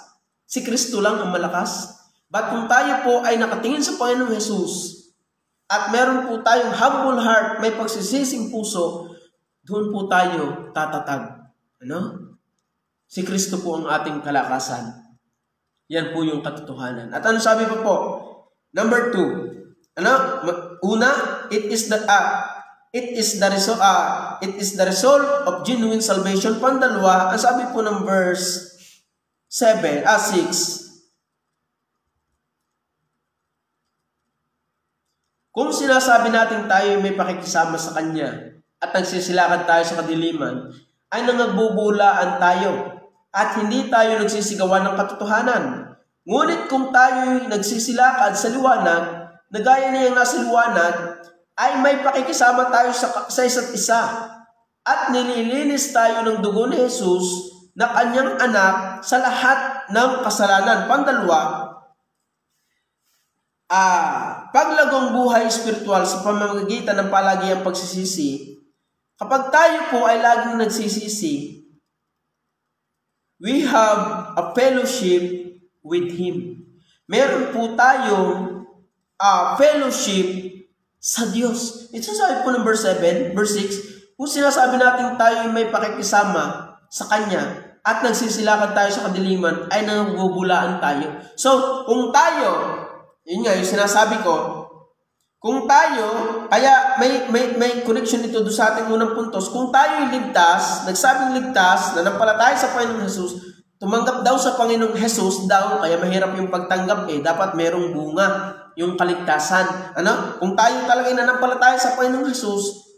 Si Kristo lang ang malakas. But kung tayo po ay nakatingin sa Panginoong Jesus at meron po tayong humble heart, may pagsisising puso, doon po tayo tatatag. Ano? Si Kristo po ang ating kalakasan. Yan po yung katotohanan. At ano sabi pa po? Number 2. Ano? Una, it is the result of genuine salvation. Pandalawa, ang sabi po ng verse 6. Kung sinasabi natin tayo may pakikisama sa Kanya at nagsisilakad tayo sa kadiliman, ay nangagbubulaan tayo at hindi tayo nagsisigawan ng katotohanan. Ngunit kung tayo nagsisilakad sa liwanag, na gaya niyang nasa liwanag, ay may pakikisama tayo sa isa't isa at nililinis tayo ng dugo ni Jesus na Kanyang anak sa lahat ng kasalanan. Pandalawa, paglagong buhay spiritual sa pamamagitan ng palagiang pagsisisi. Kapag tayo po ay laging nagsisisi, we have a fellowship with Him. Meron po tayong fellowship sa Diyos. Ito sabi po ng verse 7, verse 6, kung sinasabi natin tayo may pakikisama sa Kanya at nagsisilakad tayo sa kadiliman, ay nangbubulaan tayo. So, kung tayo, yun nga, yung sinasabi ko, kung tayo, kaya may connection ito doon sa ating unang puntos. Kung tayo ay ligtas, nagsabing ligtas, nanampalataya sa Panginoong Jesus, tumanggap daw sa Panginoong Jesus daw, kaya mahirap yung pagtanggap dapat merong bunga, yung kaligtasan. Ano? Kung tayo talaga nanampalataya sa Panginoong Jesus,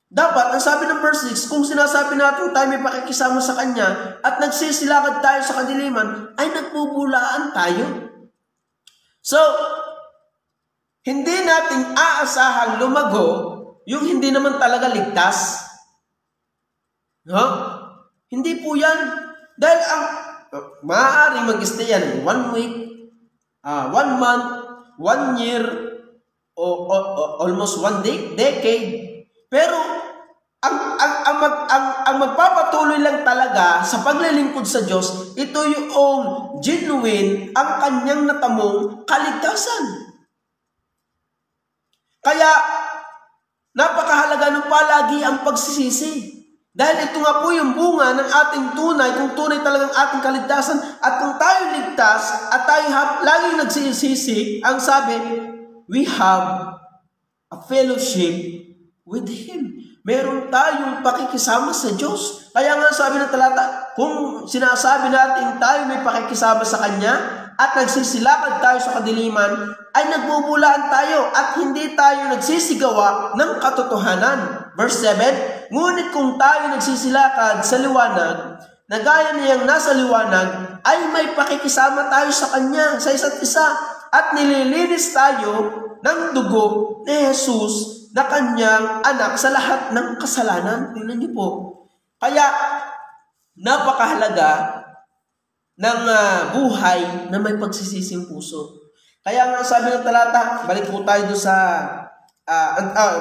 dapat, ang sabi ng verse 6, kung sinasabi natin tayo may pakikisama sa Kanya at nagsisilakad tayo sa kadiliman, ay nagbubulaan tayo. So, hindi natin aasahang lumago yung hindi naman talaga ligtas. No? Hindi po yan. Dahil maaaring mag-stay yan 1 week, 1 month, 1 year, o almost 1 decade. Pero ang magpapatuloy lang talaga sa paglilingkod sa Diyos, ito yung genuine ang Kanyang natamong kaligtasan. Kaya, napakahalaga ng palagi ang pagsisisi. Dahil ito nga po yung bunga ng ating tunay, kung tunay talagang ating kaligtasan. At kung tayo ligtas, at tayo laging nagsisisi, ang sabi, we have a fellowship with Him. Meron tayong pakikisama sa Diyos. Kaya nga sabi ng talata, kung sinasabi natin tayo may pakikisama sa Kanya, at nagsisilakad tayo sa kadiliman, ay nagbubulaan tayo at hindi tayo nagsisigawa ng katotohanan. Verse 7, Ngunit kung tayo nagsisilakad sa liwanag, na gaya niyang nasa liwanag, ay may pakikisama tayo sa Kanya, sa isa't isa, at nililinis tayo ng dugo ni Jesus na Kanyang anak sa lahat ng kasalanan. Tingnan niyo po. Kaya, napakahalaga ng buhay na may pagsisising puso. Kaya nga sabi ng talata, balik po tayo doon sa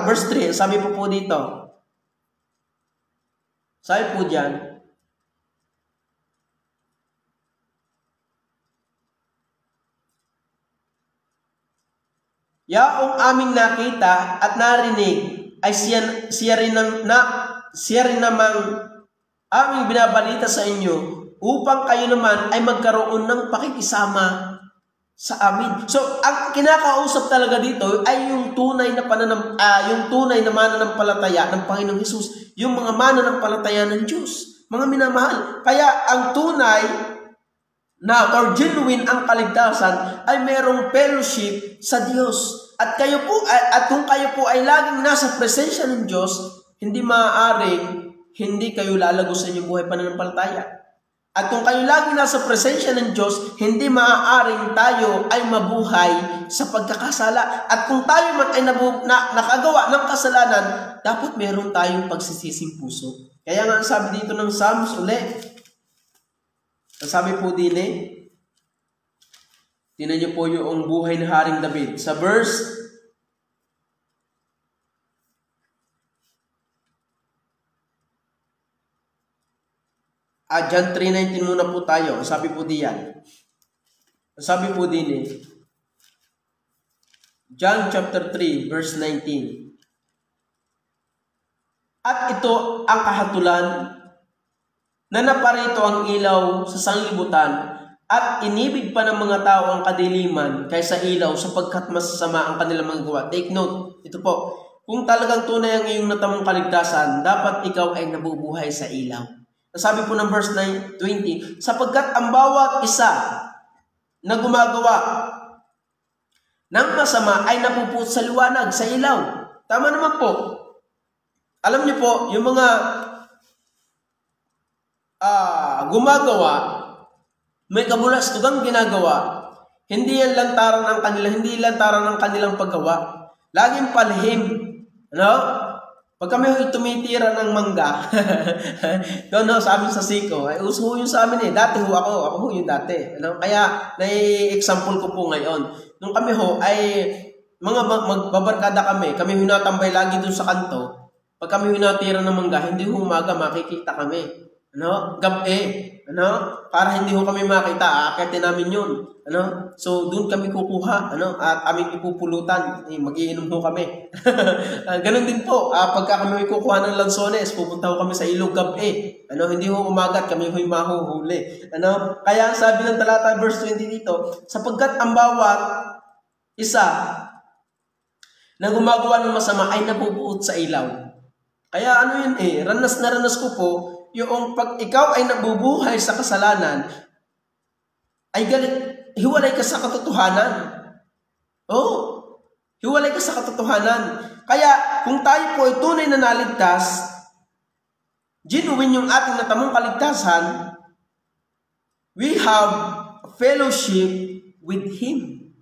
verse 3, sabi po dito. Sabi po dyan, yaong aming nakita at narinig ay siya rin namang aming binabalita sa inyo upang kayo naman ay magkaroon ng pakikisama sa amin. So, ang kinakausap talaga dito ay yung tunay na mananampalataya ng Panginoong Hesus, yung mga mananampalataya ng Diyos, mga minamahal. Kaya ang tunay na or genuine ang kaligtasan ay merong fellowship sa Diyos. At kung kayo po ay laging nasa presensya ng Diyos, hindi maaaring hindi kayo lalago sa inyong buhay pananampalataya. At kung kayo laging nasa presensya ng Diyos, hindi maaaring tayo ay mabuhay sa pagkakasala. At kung tayo man ay nakagawa ng kasalanan, dapat meron tayong pagsisising puso. Kaya nga sabi dito ng Psalms ulit, sabi po din tinan niyo po yung buhay ni Haring David. Sa verse John 3:19 muna po tayo. Sabi po diyan. Sabi po din John chapter 3 verse 19. At ito ang kahatulan na naparito ang ilaw sa sanglibutan at inibig pa ng mga tao ang kadiliman kaysa ilaw sapagkat masasama ang kanilang mga gawa. Take note, ito po, kung talagang tunay ang iyong natamong kaligtasan, dapat ikaw ay nabubuhay sa ilaw. Sabi po ng verse 20, sapagkat ang bawat isa na gumagawa ng masama ay napuput sa liwanag, sa ilaw. Tama naman po. Alam niyo po, yung mga gumagawa, may kabulastugang ginagawa, hindi lantaran ng kanilang paggawa. Laging palihim. Ano? Pag kami tumitira ng mangga, sa amin sa Siko, ay uso yun sa amin Dati ako yung dati. Ano? Kaya, example ko po ngayon. Nung kami ay mga magbabarkada kami hinatambay lagi dun sa kanto. Pag kami hinatira ng mangga, hindi umaga makikita kami. Gabi. Para hindi kami makita, aakitin namin yun. So, doon kami kukuha, at aming ipupulutan. Mag-iinom kami. Ganon din po, pagka kami kukuha ng lansones, pupunta kami sa ilog gabi. Hindi umagat, kami mahuhuli. Kaya sabi ng talata, verse 20 dito, sapagkat ang bawat isa na gumagawa ng masama ay nabubuot sa ilaw. Kaya ranas na ranas ko po, yung pag ikaw ay nabubuhay sa kasalanan, ay hiwalay ka sa katotohanan. Hiwalay ka sa katotohanan. Kaya, kung tayo po ay tunay na naligtas, genuine yung ating natamong kaligtasan, we have fellowship with Him.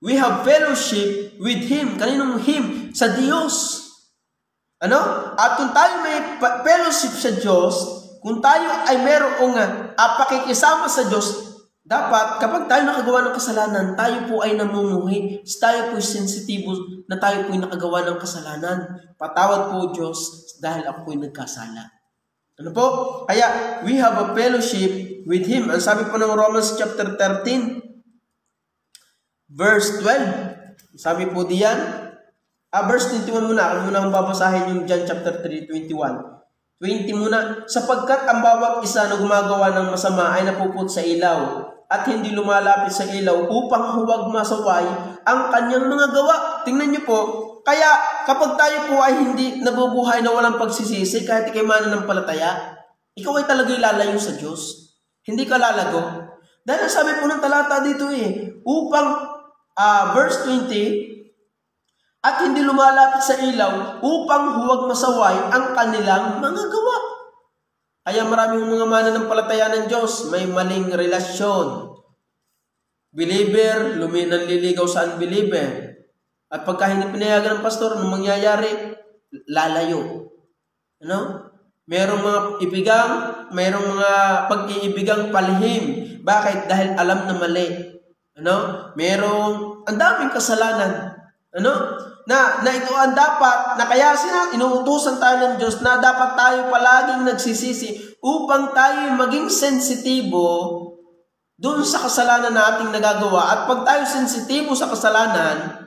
We have fellowship with Him. Kaninong Him? Sa Diyos. At kung tayo may fellowship sa Diyos, kung tayo ay merong pakikisama sa Diyos, dapat kapag tayo nakagawa ng kasalanan, tayo po ay namumuhi. Tayo po ay sensitibo na tayo po ay nakagawa ng kasalanan. Patawad po Diyos dahil ako po ay nagkasala. Kaya we have a fellowship with Him. Ang sabi po ng Romans chapter 13, verse 12. Sabi po diyan, verse 21 muna. Ako muna akong babasahin yung John chapter 3, 21. 20 muna. Sapagkat ang bawat isa na gumagawa ng masama ay napuput sa ilaw at hindi lumalapit sa ilaw upang huwag masaway ang kanyang mga gawa. Tingnan niyo po. Kaya kapag tayo po ay hindi nabubuhay na walang pagsisisi, kahit ikay mananampalataya, ikaw ay talaga ilalayo sa Diyos. Hindi ka lalago. Dahil sabi po ng talata dito upang verse 20, at hindi lumalapit sa ilaw upang huwag masaway ang kanilang mga gawa. Kaya maraming mga mananampalataya ng Diyos may maling relasyon. Believer, nanliligaw sa unbeliever. At pagka hindi pinayagan ng pastor, anong mangyayari? Lalayo. Ano? Merong mga ibigang, merong mga pag-iibigang palihim. Bakit? Dahil alam na mali. Ano? Merong, ang daming kasalanan. Ano? Na ito ang dapat, na kaya inuutusan tayo ng Diyos na dapat tayo palaging nagsisisi upang tayo maging sensitibo doon sa kasalanan na ating nagagawa. At pag tayo sensitibo sa kasalanan,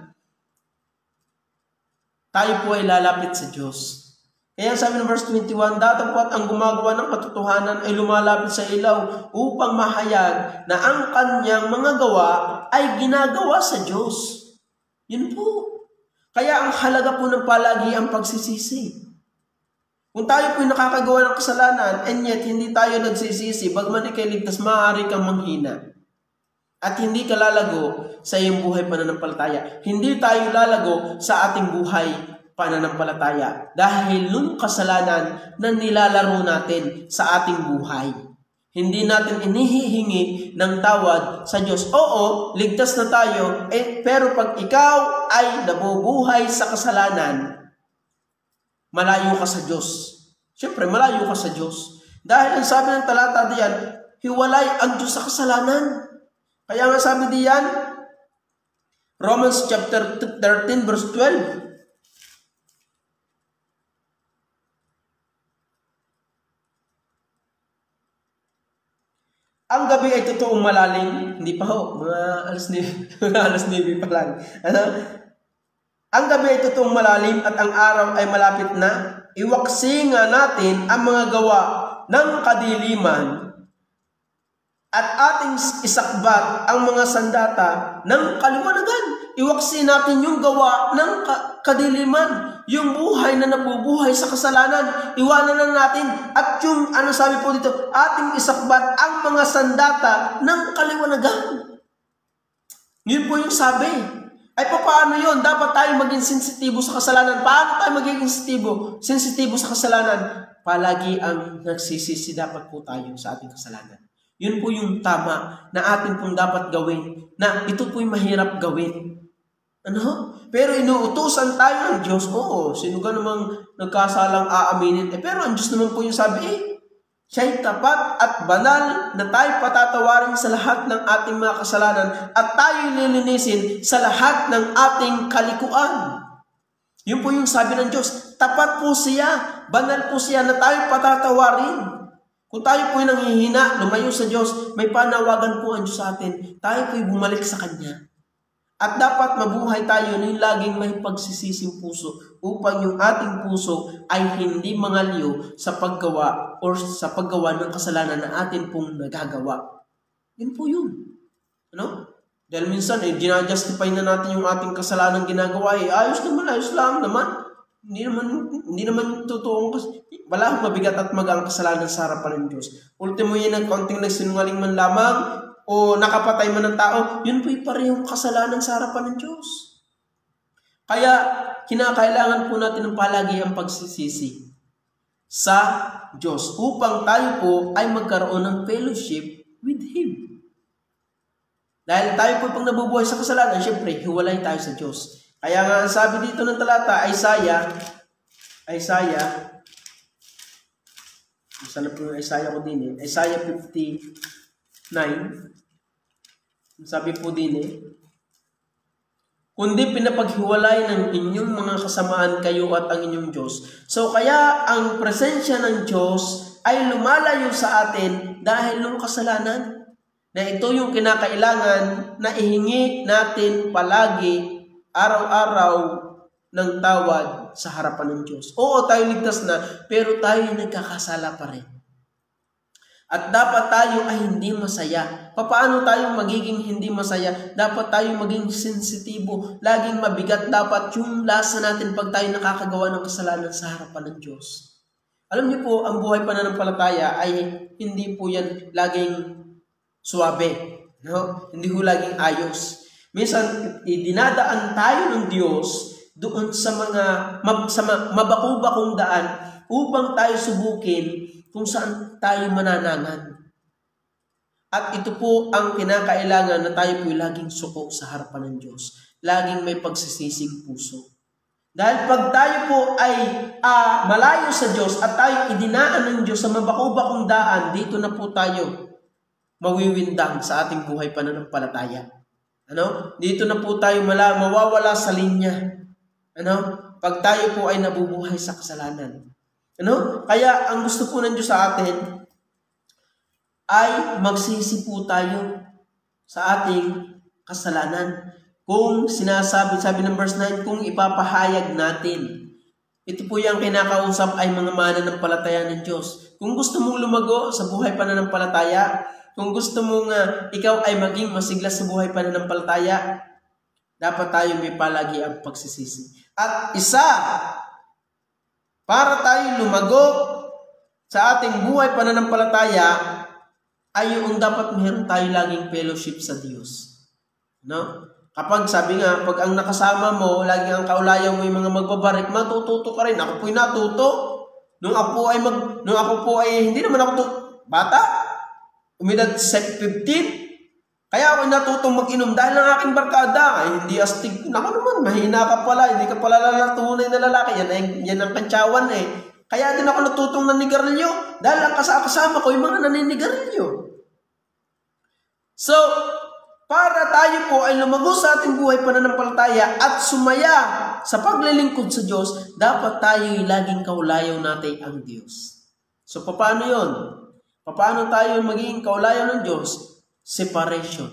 tayo po ay lalapit sa Diyos. Kaya sabi ng verse 21, datapwat ang gumagawa ng katotohanan ay lumalapit sa ilaw upang mahayag na ang kanyang mga gawa ay ginagawa sa Diyos. Yun po. Kaya ang halaga po ng palagi ang pagsisisi. Kung tayo po ay nakakagawa ng kasalanan and yet hindi tayo nagsisisi, bagman ikay ligtas, maaari kang manghina. At hindi ka lalago sa iyong buhay pananampalataya. Hindi tayo lalago sa ating buhay pananampalataya. Dahil nung kasalanan na nilalaro natin sa ating buhay. Hindi natin inihihingi ng tawad sa Diyos. Oo, ligtas na tayo. Pero pag ikaw ay nabubuhay sa kasalanan, malayo ka sa Diyos. Siyempre, malayo ka sa Diyos. Dahil ang sabi ng talata diyan, hiwalay ang Diyos sa kasalanan. Kaya nga sabi diyan, Romans chapter 13 verse 12. Ang gabi ay totoong malalim. Hindi pa ho, mga alas 9 pa lang. Ano? Ang gabi ay totoong malalim at ang araw ay malapit na. Iwaksi nga natin ang mga gawa ng kadiliman at ating isakbat ang mga sandata ng kaliwanagan. Iwaksi natin yung gawa ng kadiliman. Yung buhay na nabubuhay sa kasalanan, iwanan na natin. At yung, ano sabi po dito, ating isakbat ang mga sandata ng kaliwanagan. Yun po yung sabi. Ay paano yun? Dapat tayo maging sensitibo sa kasalanan. Paano tayo magiging sensitibo sa kasalanan? Palagi ang nagsisisi dapat po tayo sa ating kasalanan. Yun po yung tama na atin pong dapat gawin. Na ito po yung mahirap gawin. Ano? Pero inuutusan tayo ng Diyos. Oo, sino ka namang nagkasalang aaminin? Pero ang Diyos naman po yung sabi, siya'y tapat at banal na tayo patatawarin sa lahat ng ating mga kasalanan at tayo lilinisin sa lahat ng ating kalikuan. Yun po yung sabi ng Diyos. Tapat po siya, banal po siya na tayo patatawarin. Kung tayo po yung nanghihina, lumayo sa Diyos, may panawagan po ang Diyos sa atin. Tayo po yung bumalik sa Kanya. At dapat mabuhay tayo ng laging may pagsisising puso upang yung ating puso ay hindi mangaliw sa paggawa o sa paggawa ng kasalanan na atin pong nagagawa. Yun po yun. Ano? Dahil minsan, ginajustify na natin yung ating kasalanan ginagawa. Ayos lang naman. Hindi naman totoong wala akong mabigat at magang kasalanan sa harapan ng Diyos. Ultimo yun ang konting nagsinungaling man lamang o nakapatay man ng tao, yun po'y parehong kasalanan sa harapan ng Diyos. Kaya, kinakailangan po natin ng palagi ang pagsisisi sa Diyos upang tayo po ay magkaroon ng fellowship with Him. Dahil tayo po pang nabubuhay sa kasalanan, syempre, hiwalay tayo sa Diyos. Kaya nga, sabi dito ng talata, Isaiah, sana po yung Isaiah ko din Isaiah 59, sabi po din kundi pinapaghiwalay ng inyong mga kasamaan kayo at ang inyong Diyos. So kaya ang presensya ng Diyos ay lumalayo sa atin dahil ng kasalanan. Na ito yung kinakailangan na ihingi natin palagi, araw-araw ng tawad sa harapan ng Diyos. Oo, tayo ligtas na, pero tayo nagkakasala pa rin. At dapat tayo ay hindi masaya. Paano tayo magiging hindi masaya? Dapat tayo maging sensitibo. Laging mabigat dapat yung lasa natin pag tayo nakakagawa ng kasalanan sa harapan ng Diyos. Alam niyo po, ang buhay pananampalataya ay hindi po yan laging suwabe. No? Hindi po laging ayos. Minsan, dinadaan tayo ng Diyos doon sa mabako-bakong daan upang tayo subukin kung saan tayo mananangan. At ito po ang kinakailangan na tayo po'y laging suko sa harapan ng Diyos. Laging may pagsisising puso. Dahil pag tayo po ay malayo sa Diyos at tayo idinaan ng Diyos sa mabako-bakong daan, dito na po tayo mawiwindang sa ating buhay pananampalataya. Dito na po tayo mawawala sa linya. Pag tayo po ay nabubuhay sa kasalanan. Kaya ang gusto po ng Diyos sa atin ay magsisi po tayo sa ating kasalanan. Kung sabi ng verse 9, kung ipapahayag natin. Ito po yung kinakausap ay mga mananampalataya ng Diyos. Kung gusto mong lumago sa buhay pananampalataya, kung gusto mong ikaw ay maging masigla sa buhay pananampalataya, dapat tayo may palagi ang pagsisisi. At para tayo lumago sa ating buhay pananampalataya, ay yung dapat meron tayo laging fellowship sa Diyos. Kapag sabi nga, pag ang nakasama mo, lagi ang kaulayaw mo yung mga magbabarik, matututo ka rin. Ako po'y natuto. Nung ako po ay hindi naman ako bata. Umidad 15. Kaya ako natutong mag-inom dahil ang aking barkada ay hindi astig. Naku naman, mahina ka pala. Hindi ka pala tunay na lalaki. Yan ang kantsawan eh. Kaya din ako natutong nanigarilyo dahil ang kasama ko yung mga naninigarilyo. So, para tayo po ay lumago sa ating buhay pananampalataya at sumaya sa paglilingkod sa Diyos, dapat tayo laging kaulayaw natin ang Diyos. So, paano yun? Paano tayo magiging kaulayaw ng Diyos? Separation.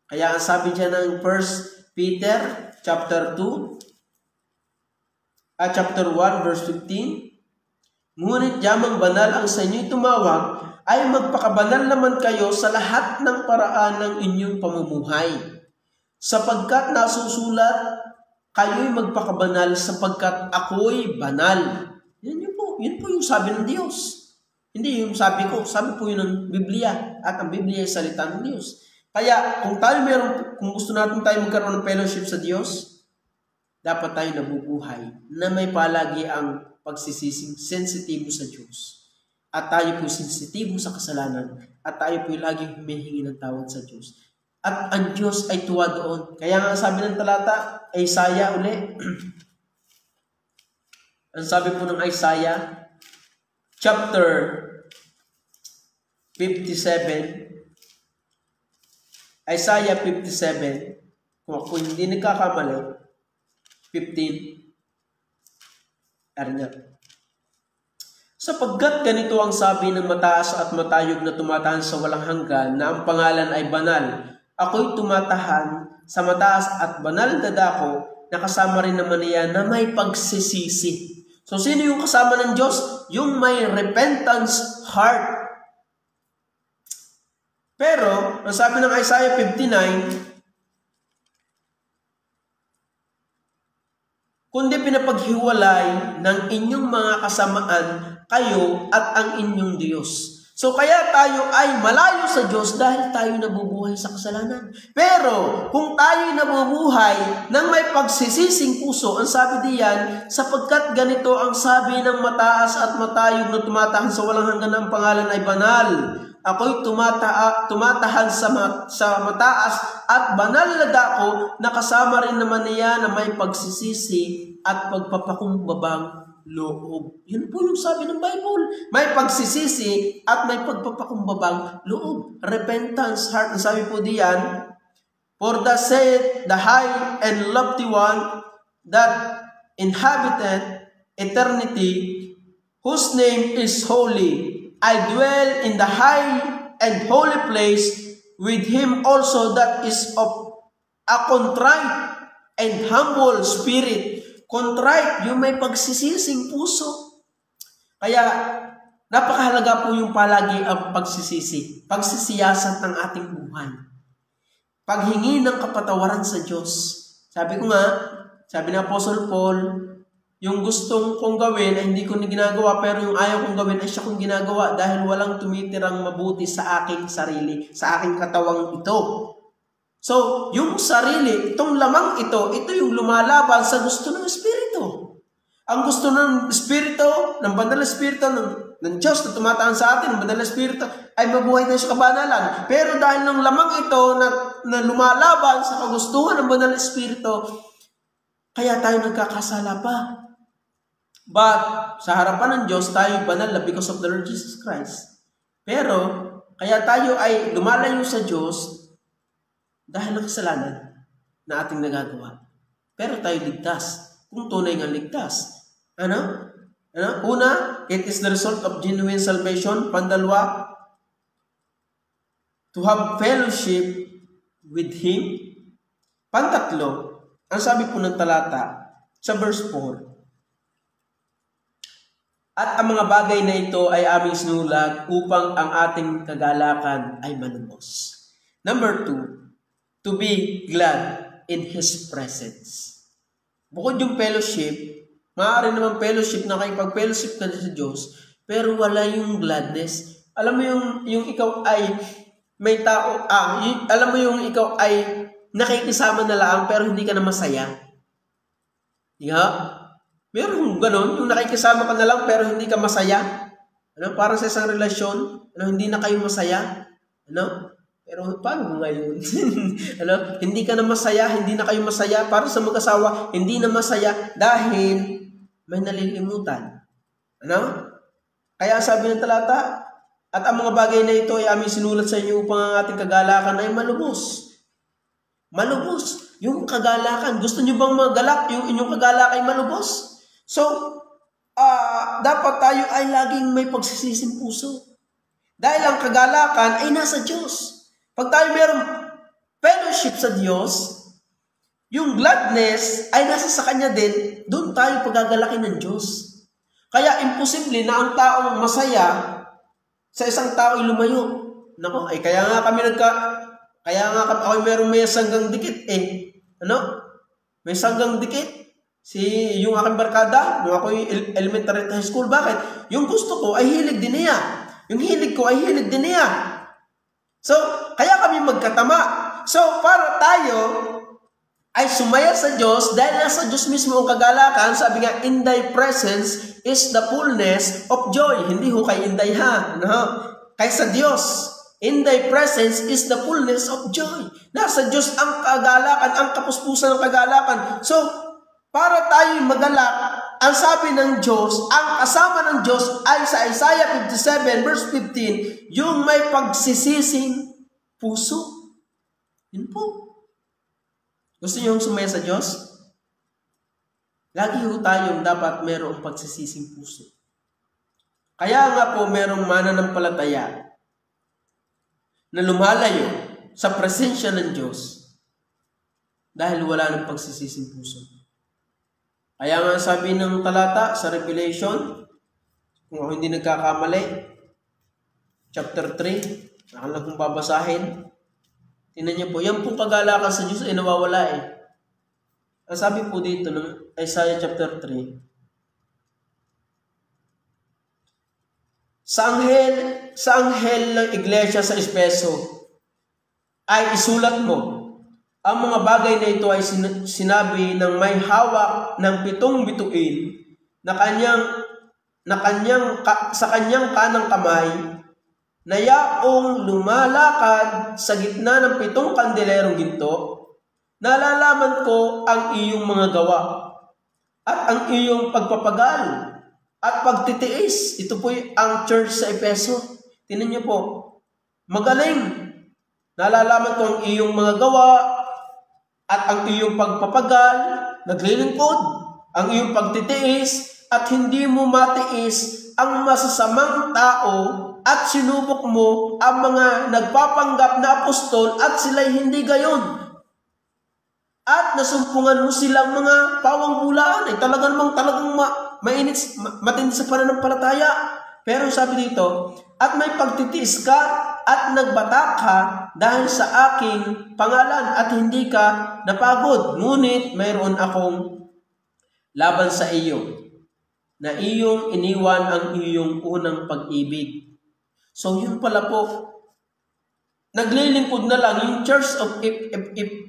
Kaya ang sabi dyan ng 1 Peter chapter 2, chapter 1, verse 15, ngunit yamang banal ang sa inyo'y tumawag, ay magpakabanal naman kayo sa lahat ng paraan ng inyong pamumuhay. Sapagkat nasusulat, kayo'y magpakabanal sapagkat ako'y banal. Yun po yung sabi ng Diyos. Hindi yung sabi po yun ng Biblia. At ang Biblia ay salita ng Diyos. Kaya kung gusto natin tayo magkaroon ng fellowship sa Diyos, dapat tayo nabubuhay na may palagi ang pagsisising sensitibo sa Diyos. At tayo po sensitibo sa kasalanan. At tayo po laging humihingi ng tawad sa Diyos. At ang Diyos ay tuwa doon. Kaya nga sabi ng talata, Isaiah uli. Ang sabi po ng Isaiah, chapter 57. Isaiah 57. Kung ako hindi nagkakamali, 15. Arinya. Sapagkat ganito ang sabi ng mataas at matayog na tumatahan sa walang hanggan na ang pangalan ay banal. Ako'y tumatahan sa mataas at banal na dako na kasama rin naman niya na may pagsisisi. So, sino yung kasama ng Diyos? Yung may repentance heart. Pero, ang sabi ng Isaiah 59, kundi pinapaghiwalay ng inyong mga kasamaan kayo at ang inyong Diyos. So kaya tayo ay malayo sa Diyos dahil tayo nabubuhay sa kasalanan. Pero kung tayo nabubuhay ng may pagsisising puso, ang sabi diyan, sapagkat ganito ang sabi ng mataas at matayog na tumatahan sa walang hanggan ng pangalan ay banal. Ako'y tumatahan sa mataas at banal na dako na kasama rin naman niya na may pagsisisi at pagpapakumbabang loob. Yun po yung sabi ng Bible. May pagsisisi at may pagpapakumbabang loob. Repentance heart. Ang sabi po diyan, for thus saith the high and lofty one that inhabited eternity, whose name is holy. I dwell in the high and holy place with him also that is of a contrite and humble spirit. Contrite, yung may pagsisising puso. Kaya, napakahalaga po yung palagi ang pagsisisi. Pagsisiyasat ng ating buhay. Paghingi ng kapatawaran sa Diyos. Sabi ko nga, sabi ng Apostle Paul, yung gustong kong gawin ay hindi ko ginagawa, pero yung ayaw kong gawin ay siya kong ginagawa dahil walang tumitirang mabuti sa aking sarili, sa aking katawang ito. So, yung sarili, itong lamang ito yung lumalaban sa gusto ng Espiritu. Ang gusto ng Espiritu, ng Banal na Espiritu, ng Diyos na tumataan sa atin, ng Banal na Espiritu, ay mabuhay tayo sa kabanalan. Pero dahil ng lamang ito na lumalaban sa kagustuhan ng Banal na Espiritu, kaya tayo nagkakasala pa. But, sa harapan ng Diyos, tayo banal na because of the Lord Jesus Christ. Pero, kaya tayo ay lumalayo sa Diyos dahil ng kasalanan na ating nagagawa. Pero tayo ligtas. Kung tunay nga ligtas. Ano? Una, it is the result of genuine salvation. Pandalwa, to have fellowship with Him. Pantatlo, ang sabi po ng talata sa verse 4, at ang mga bagay na ito ay aming sinulat upang ang ating kagalakan ay manubos. Number 2, to be glad in His presence. Bukod yung fellowship, maaari naman fellowship na kayo pag-fellowship ka sa Diyos, pero wala yung gladness. Alam mo yung ikaw ay may tao, alam mo yung ikaw ay nakikisama na lang pero hindi ka na masaya. Yeah? Meron ganon, yung nakikisama ka na lang pero hindi ka masaya. Parang sa isang relasyon, hindi na kayo masaya. Pero paano ngayon? Hindi ka na masaya, hindi na kayo masaya. Para sa mag-asawa, hindi na masaya dahil may nalilimutan. Kaya sabi ng talata, at ang mga bagay na ito ay aming sinulat sa inyo upang ang ating kagalakan ay malubos. Malubos. Yung kagalakan. Gusto nyo bang magalak? Yung inyong kagalakan ay malubos? So, dapat tayo ay laging may pagsisising puso. Dahil ang kagalakan ay nasa Diyos. Pag tayo mayroong fellowship sa Diyos, yung gladness ay nasa sa Kanya din, doon tayo pagagalakin ng Diyos. Kaya imposible na ang taong masaya sa isang tao ay lumayo. Kaya nga ako mayroong may sanggang dikit May sanggang dikit. Yung aking barkada, nung ako yung elementary high school, bakit? Yung gusto ko ay hilig din niya. Yung hilig ko ay hilig din niya. So, kaya kami magkatama. So, para tayo ay sumaya sa Diyos, dahil nasa Diyos mismo ang kagalakan, sabi nga, in thy presence is the fullness of joy. Hindi ho kay Inday ha. Kay sa Diyos. In thy presence is the fullness of joy. Nasa Diyos ang kagalakan, ang kapuspusan ng kagalakan. So, para tayo magalak, ang sabi ng Diyos, ang kasama ng Diyos ay sa Isaiah 57 verse 15, yung may pagsisising puso. Yun po. Gusto niyo sumaya sa Diyos? Lagi ho tayong dapat mayroong pagsisising puso. Kaya nga po mayroong mananampalataya na lumalayo sa presensya ng Diyos dahil wala ng pagsisising puso. Kaya nga sabi ng talata sa Revelation, kung ako hindi nagkakamali, chapter 3, ako lang kong babasahin. Tingnan niyo po, yan pong kagalakan sa Diyos ay nawawala Ang sabi po dito ng Isaiah chapter 3, sa anghel ng iglesia sa Efeso ay isulat mo, ang mga bagay na ito ay sinabi ng may hawak ng 7 bituin sa kanyang kanang kamay na yaong lumalakad sa gitna ng 7 kandelerong ginto. Nalalaman ko ang iyong mga gawa at ang iyong pagpapagal at pagtitiis. Ito po ang church sa Efeso. Tingnan niyo po, magaling. Nalalaman ko ang iyong mga gawa at ang iyong pagpapagal, naglilingkod, ang iyong pagtitiis, at hindi mo matiis ang masasamang tao at sinubok mo ang mga nagpapanggap na apostol at sila'y hindi gayon. At nasumpungan mo silang mga pawang bulaan. Talagang mainit, matindi sa pananampalataya. Pero sabi dito, at may pagtitiis ka at nagbata ka dahil sa aking pangalan at hindi ka napagod. Ngunit mayroon akong laban sa iyo, na iyong iniwan ang iyong unang pag-ibig. So yun pala po, naglilingkod na lang, yung Church of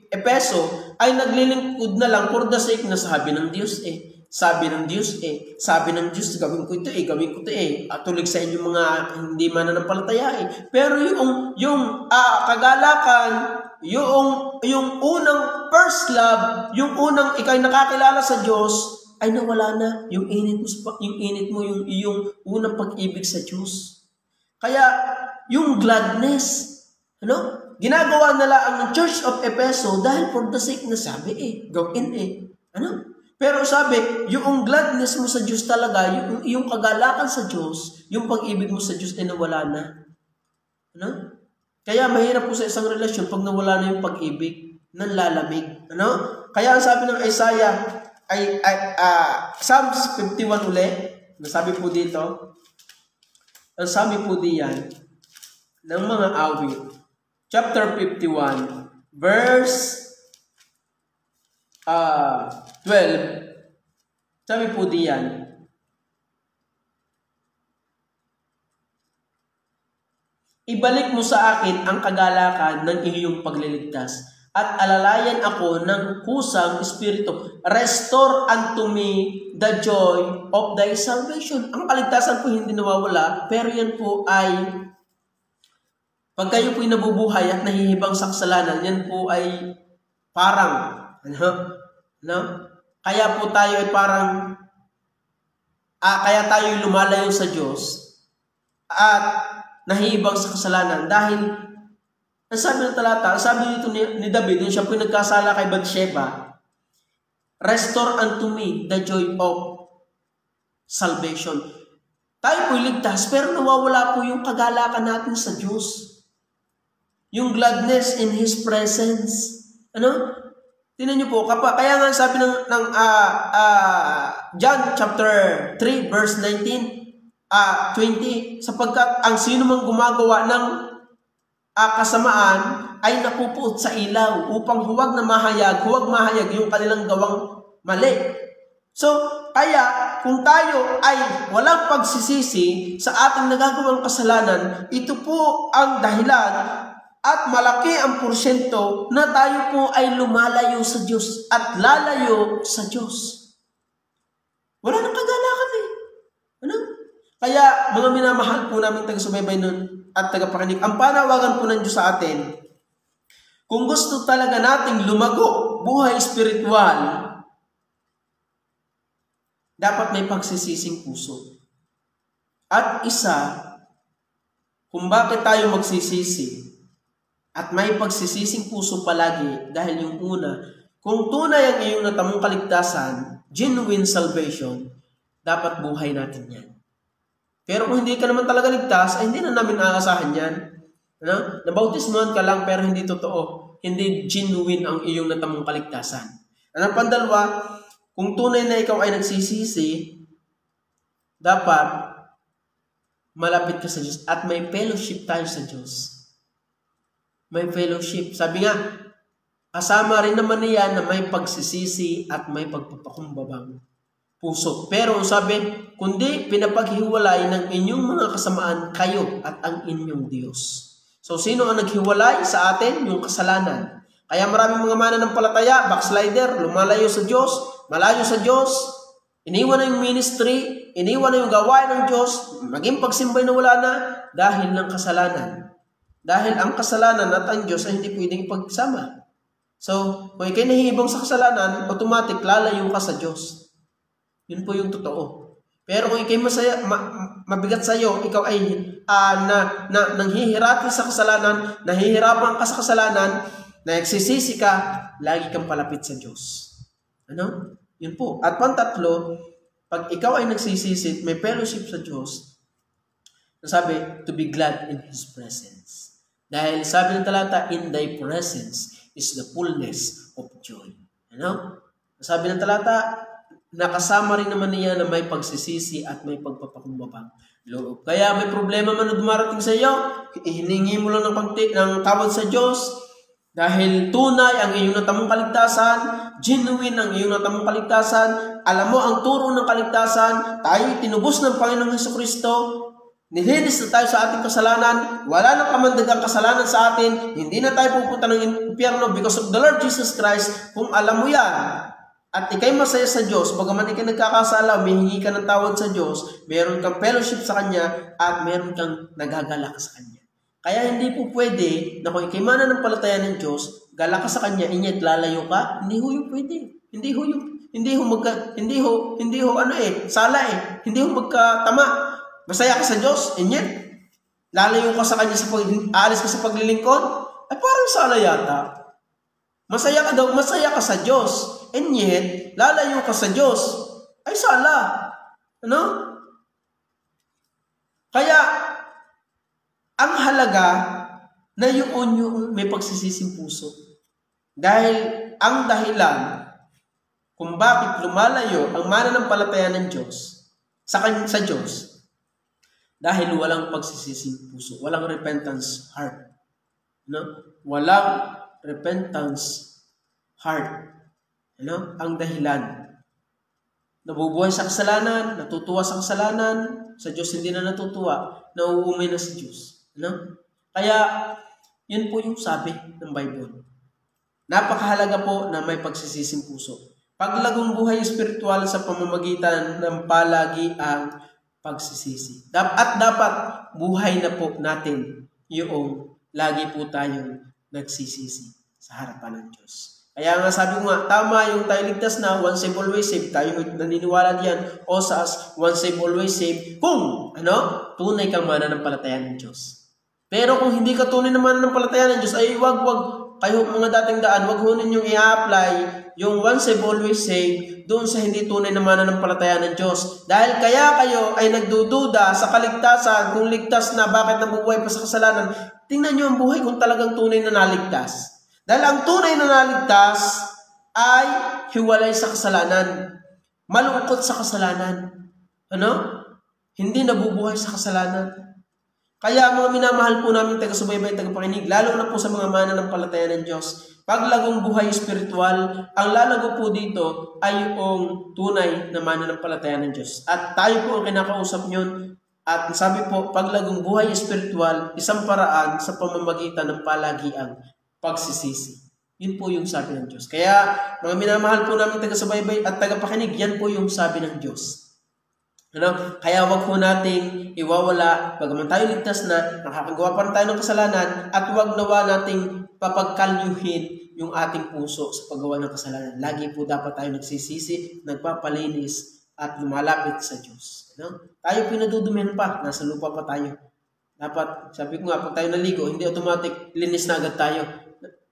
Efeso ay naglilingkod na lang for the sake na sabi ng Diyos Sabi ng Diyos Sabi ng Diyos, gawin ko ito gawin ko ito At tulig sa inyong mga hindi mananampalataya Pero yung kagalakan, yung unang first love, yung unang ikay nakakilala sa Diyos, ay nawala na. Yung init mo, yung unang pag-ibig sa Diyos. Kaya, yung gladness, ginagawa nila ang Church of Efeso dahil for the sake na sabi gawin Pero sabi, yung gladness mo sa Diyos talaga, yung kagalakan sa Diyos, yung pag-ibig mo sa Diyos ay nawala na. Kaya mahirap po sa isang relasyon pag nawala na yung pag-ibig, nanlalamig. Kaya ang sabi ng Isaiah, Psalms 51 uli, nasabi po dito, ang sabi po diyan, ng mga awit, chapter 51, verse 12, sabi po diyan, ibalik mo sa akin ang kagalakan ng iyong pagliligtas at alalayan ako ng kusang espiritu. Restore unto me the joy of thy salvation. Ang kaligtasan po hindi nawawala, pero yan po ay pag kayo po'y nabubuhay at nahihibang sa kasalanan, yan po ay parang, Kaya po tayo ay parang, kaya tayo lumalayo sa Diyos at nahihibang sa kasalanan dahil ang sabi ng talata, ang sabi dito ni David, yung siya po nagkasala kay Bathsheba, restore unto me the joy of salvation. Tayo po'y ligtas, pero nawawala po yung kagalakan natin sa Diyos. Yung gladness in His presence. Tingnan niyo po, kaya nga sabi ng John chapter 3 verse 19, 20, sapagkat ang sino mang gumagawa ng kasamaan ay napupuot sa ilaw upang huwag mahayag yung kanilang gawang mali. So, kaya kung tayo ay walang pagsisisi sa ating nagagawang kasalanan, ito po ang dahilan at malaki ang porsyento na tayo po ay lumalayo sa Diyos at lalayo sa Diyos. Wala nang kagalakan Kaya mga minamahal po namin taga-subaybay nun at tagapakinig, ang panawagan po ng Diyos sa atin, kung gusto talaga nating lumago, buhay espiritual, dapat may pagsisising puso. At isa, kung bakit tayo magsisisi, at may pagsisising puso palagi dahil yung una, kung tunay ang iyong natamong kaligtasan, genuine salvation, dapat buhay natin yan. Pero kung hindi ka naman talaga ligtas, ay hindi na namin aasahan yan. Nabautismuhan ka lang pero hindi totoo. Hindi genuine ang iyong natamong kaligtasan. Ang pandalawa, kung tunay na ikaw ay nagsisisi, dapat malapit ka sa Diyos at may fellowship tayo sa Diyos. May fellowship. Sabi nga, kasama rin naman niya na may pagsisisi at may pagpapakumbabang puso. Pero sabi, kundi pinapaghiwalay ng inyong mga kasamaan kayo at ang inyong Diyos. So, sino ang naghiwalay sa atin? Yung kasalanan. Kaya maraming mga mananampalataya, backslider, lumalayo sa Diyos, malayo sa Diyos, iniwan na yung ministry, iniwan na yung gawain ng Diyos, maging pagsimbay na wala na dahil ng kasalanan. Dahil ang kasalanan at ang Diyos ay hindi pwedeng pagsama. So, kung ikay nahihibang sa kasalanan, automatic lalayo ka sa Diyos. Yun po yung totoo. Pero kung ikay mabigat sa iyo, ikaw ay nanghihirapan sa kasalanan, nahihirapan ka sa kasalanan, nagsisisi ka, lagi kang palapit sa Diyos. Yun po. At pantatlo, pag ikaw ay nagsisisi, may fellowship sa Diyos, nasabi, to be glad in His presence. Dahil sabi ng talata, in thy presence is the fullness of joy. Sabi ng talata, nakasama rin naman niya na may pagsisisi at may pagpapakumbabang loob. Kaya may problema man na dumarating sa iyo, hiningi mo lang ng tawad sa Diyos dahil tunay ang iyong natamong kaligtasan, genuine ang iyong natamong kaligtasan, alam mo ang turo ng kaligtasan, tayo tinubos ng Panginoong Hesukristo, Nilinis na tayo sa ating kasalanan, wala nang kamandagang kasalanan sa atin, hindi na tayo pupunta ng impyerno because of the Lord Jesus Christ. Kung alam mo yan, at ikay masaya sa Diyos, bagaman ikay nagkakasala, humihingi ka ng tawad sa Diyos, meron kang fellowship sa Kanya, at meron kang nagagalak sa Kanya. Kaya hindi po pwede na kung ikay mananampalataya ng Diyos, galak ka sa Kanya, inyat lalayo ka, hindi ho yung pwede. Hindi ho sala hindi ho magkatama. Masaya ka sa Diyos, and yet, lalayo ka sa Kanya, aalis ka sa paglilingkod, ay parang sala yata. Masaya ka sa Diyos, and yet, lalayo ka sa Diyos, ay sala. Ano? Kaya, ang halaga na yung may pagsisising puso. Dahil, ang dahilan kung bakit lumalayo ang mananampalataya ng Diyos sa Diyos, dahil walang pagsisising puso, walang repentance heart. No? Walang repentance heart. Ano? Ang dahilan. Nabubuhay sa kasalanan, natutuwa sa kasalanan, sa Diyos hindi na natutuwa, nauumay na sa Diyos. Ano? Kaya, yun po yung sabi ng Bible. Napakahalaga po na may pagsisising puso. Paglagong buhay espiritual sa pamamagitan ng palagi ang pagsisisi. At dapat buhay na po natin yung lagi po tayong nagsisisi sa harapan ng Diyos. Kaya nga sabi ko nga, tama yung tayo ligtas na, once saved, always saved. Tayo naniniwala diyan, o sa once saved, always saved, kung tunay kang mananampalataya ng Diyos. Pero kung hindi ka tunay na mananampalataya ng Diyos, ay wag kayo mga dating daan, wag ho ninyong i-apply yung once saved, always saved doon sa hindi tunay na mananampalataya ng Diyos. Dahil kaya kayo ay nagdududa sa kaligtasan, kung ligtas na, bakit nabubuhay pa sa kasalanan. Tingnan nyo ang buhay kung talagang tunay na naligtas. Dahil ang tunay na naligtas ay hiwalay sa kasalanan. Malungkot sa kasalanan. Hindi nabubuhay sa kasalanan. Kaya mga minamahal po namin taga-subaybay, taga-pakinig, lalo na po sa mga mananampalataya ng Diyos, paglagong buhay espiritual, ang lalago po dito ay yung tunay na mananampalataya ng Diyos. At tayo po ang kinakausap nyon. At sabi po, paglagong buhay espiritual, isang paraan sa pamamagitan ng palagiang pagsisisi. Yun po yung sabi ng Diyos. Kaya mga minamahal po namin taga-subaybay at taga-pakinig, yan po yung sabi ng Diyos. Kaya wag po nating iwawala, bagaman tayo ligtas na, nakakagawa pa rin tayo ng kasalanan, at wag nawa nating papagkalyuhin yung ating puso sa paggawa ng kasalanan. Lagi po dapat tayo nagsisisi, nagpapalinis, at lumalapit sa Diyos. Tayo pinadudumihan pa, nasa lupa pa tayo. Dapat, sabi ko nga, pag tayo naligo, hindi automatic, linis na agad tayo.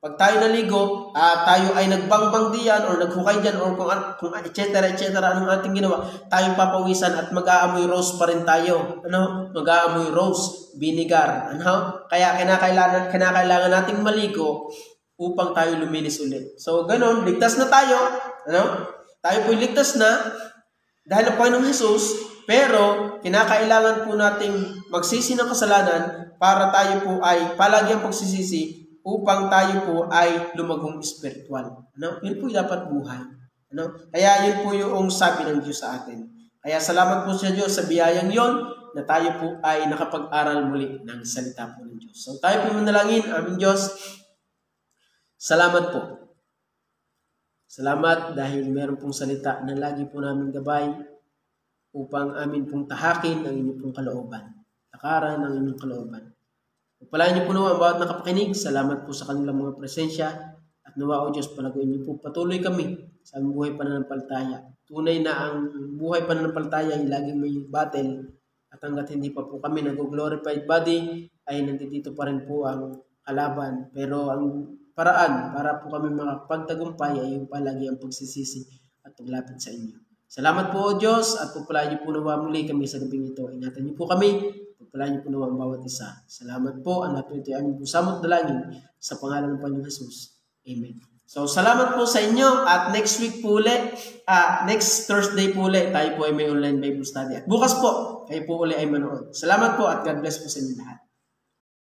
Pag tayo naligo, tayo ay nagbangbang diyan or naghukay diyan or kung etc. anong ating ginawa, tayo papawisan at mag-aamoy rose pa rin tayo. Mag-aamoy rose, vinegar. Kaya kinakailangan nating maligo upang tayo luminis ulit. So, ganun, ligtas na tayo. Tayo po'y ligtas na dahil ang Panginoong Jesus, pero kinakailangan po nating magsisi ng kasalanan para tayo po ay palagi ang pagsisisi upang tayo po ay lumagong spiritual. Yun po dapat buhay. Kaya yun po yung sabi ng Diyos sa atin. Kaya salamat po sa Diyos sa biyayang yon na tayo po ay nakapag-aral muli ng salita po ng Diyos. So tayo po manalangin, aming Diyos. Salamat po. Salamat dahil meron pong salita na lagi po namin gabay upang amin pong tahakin ang inyong pong kalooban. Takaran ang inyong kalooban. Pagpalain niyo po naman ang bawat nakapakinig. Salamat po sa kanilang mga presensya. At nawa o Diyos, palaguin niyo po patuloy kami sa aming buhay pananampalataya. Tunay na ang buhay pananampalataya ay laging may battle. At hanggat hindi pa po kami nag-glorified body, ay nandito pa rin po ang kalaban. Pero ang paraan para po kami makapagtagumpay ay yung palagi ang pagsisisi at paglapit sa inyo. Salamat po o Diyos at pagpalain niyo po nawa muli kami sa gabing ito. Ingatan niyo po kami. Pagpalain niyo po naman ang bawat isa. Salamat po. Ang lahat po ito ay aming samot dalangin sa pangalan ng Panginoong Jesus. Amen. So, salamat po sa inyo. At next week po ulit, next Thursday po ulit, tayo po ay may online Bible study. At bukas po, kayo po ulit ay manood. Salamat po at God bless po sa inyo lahat.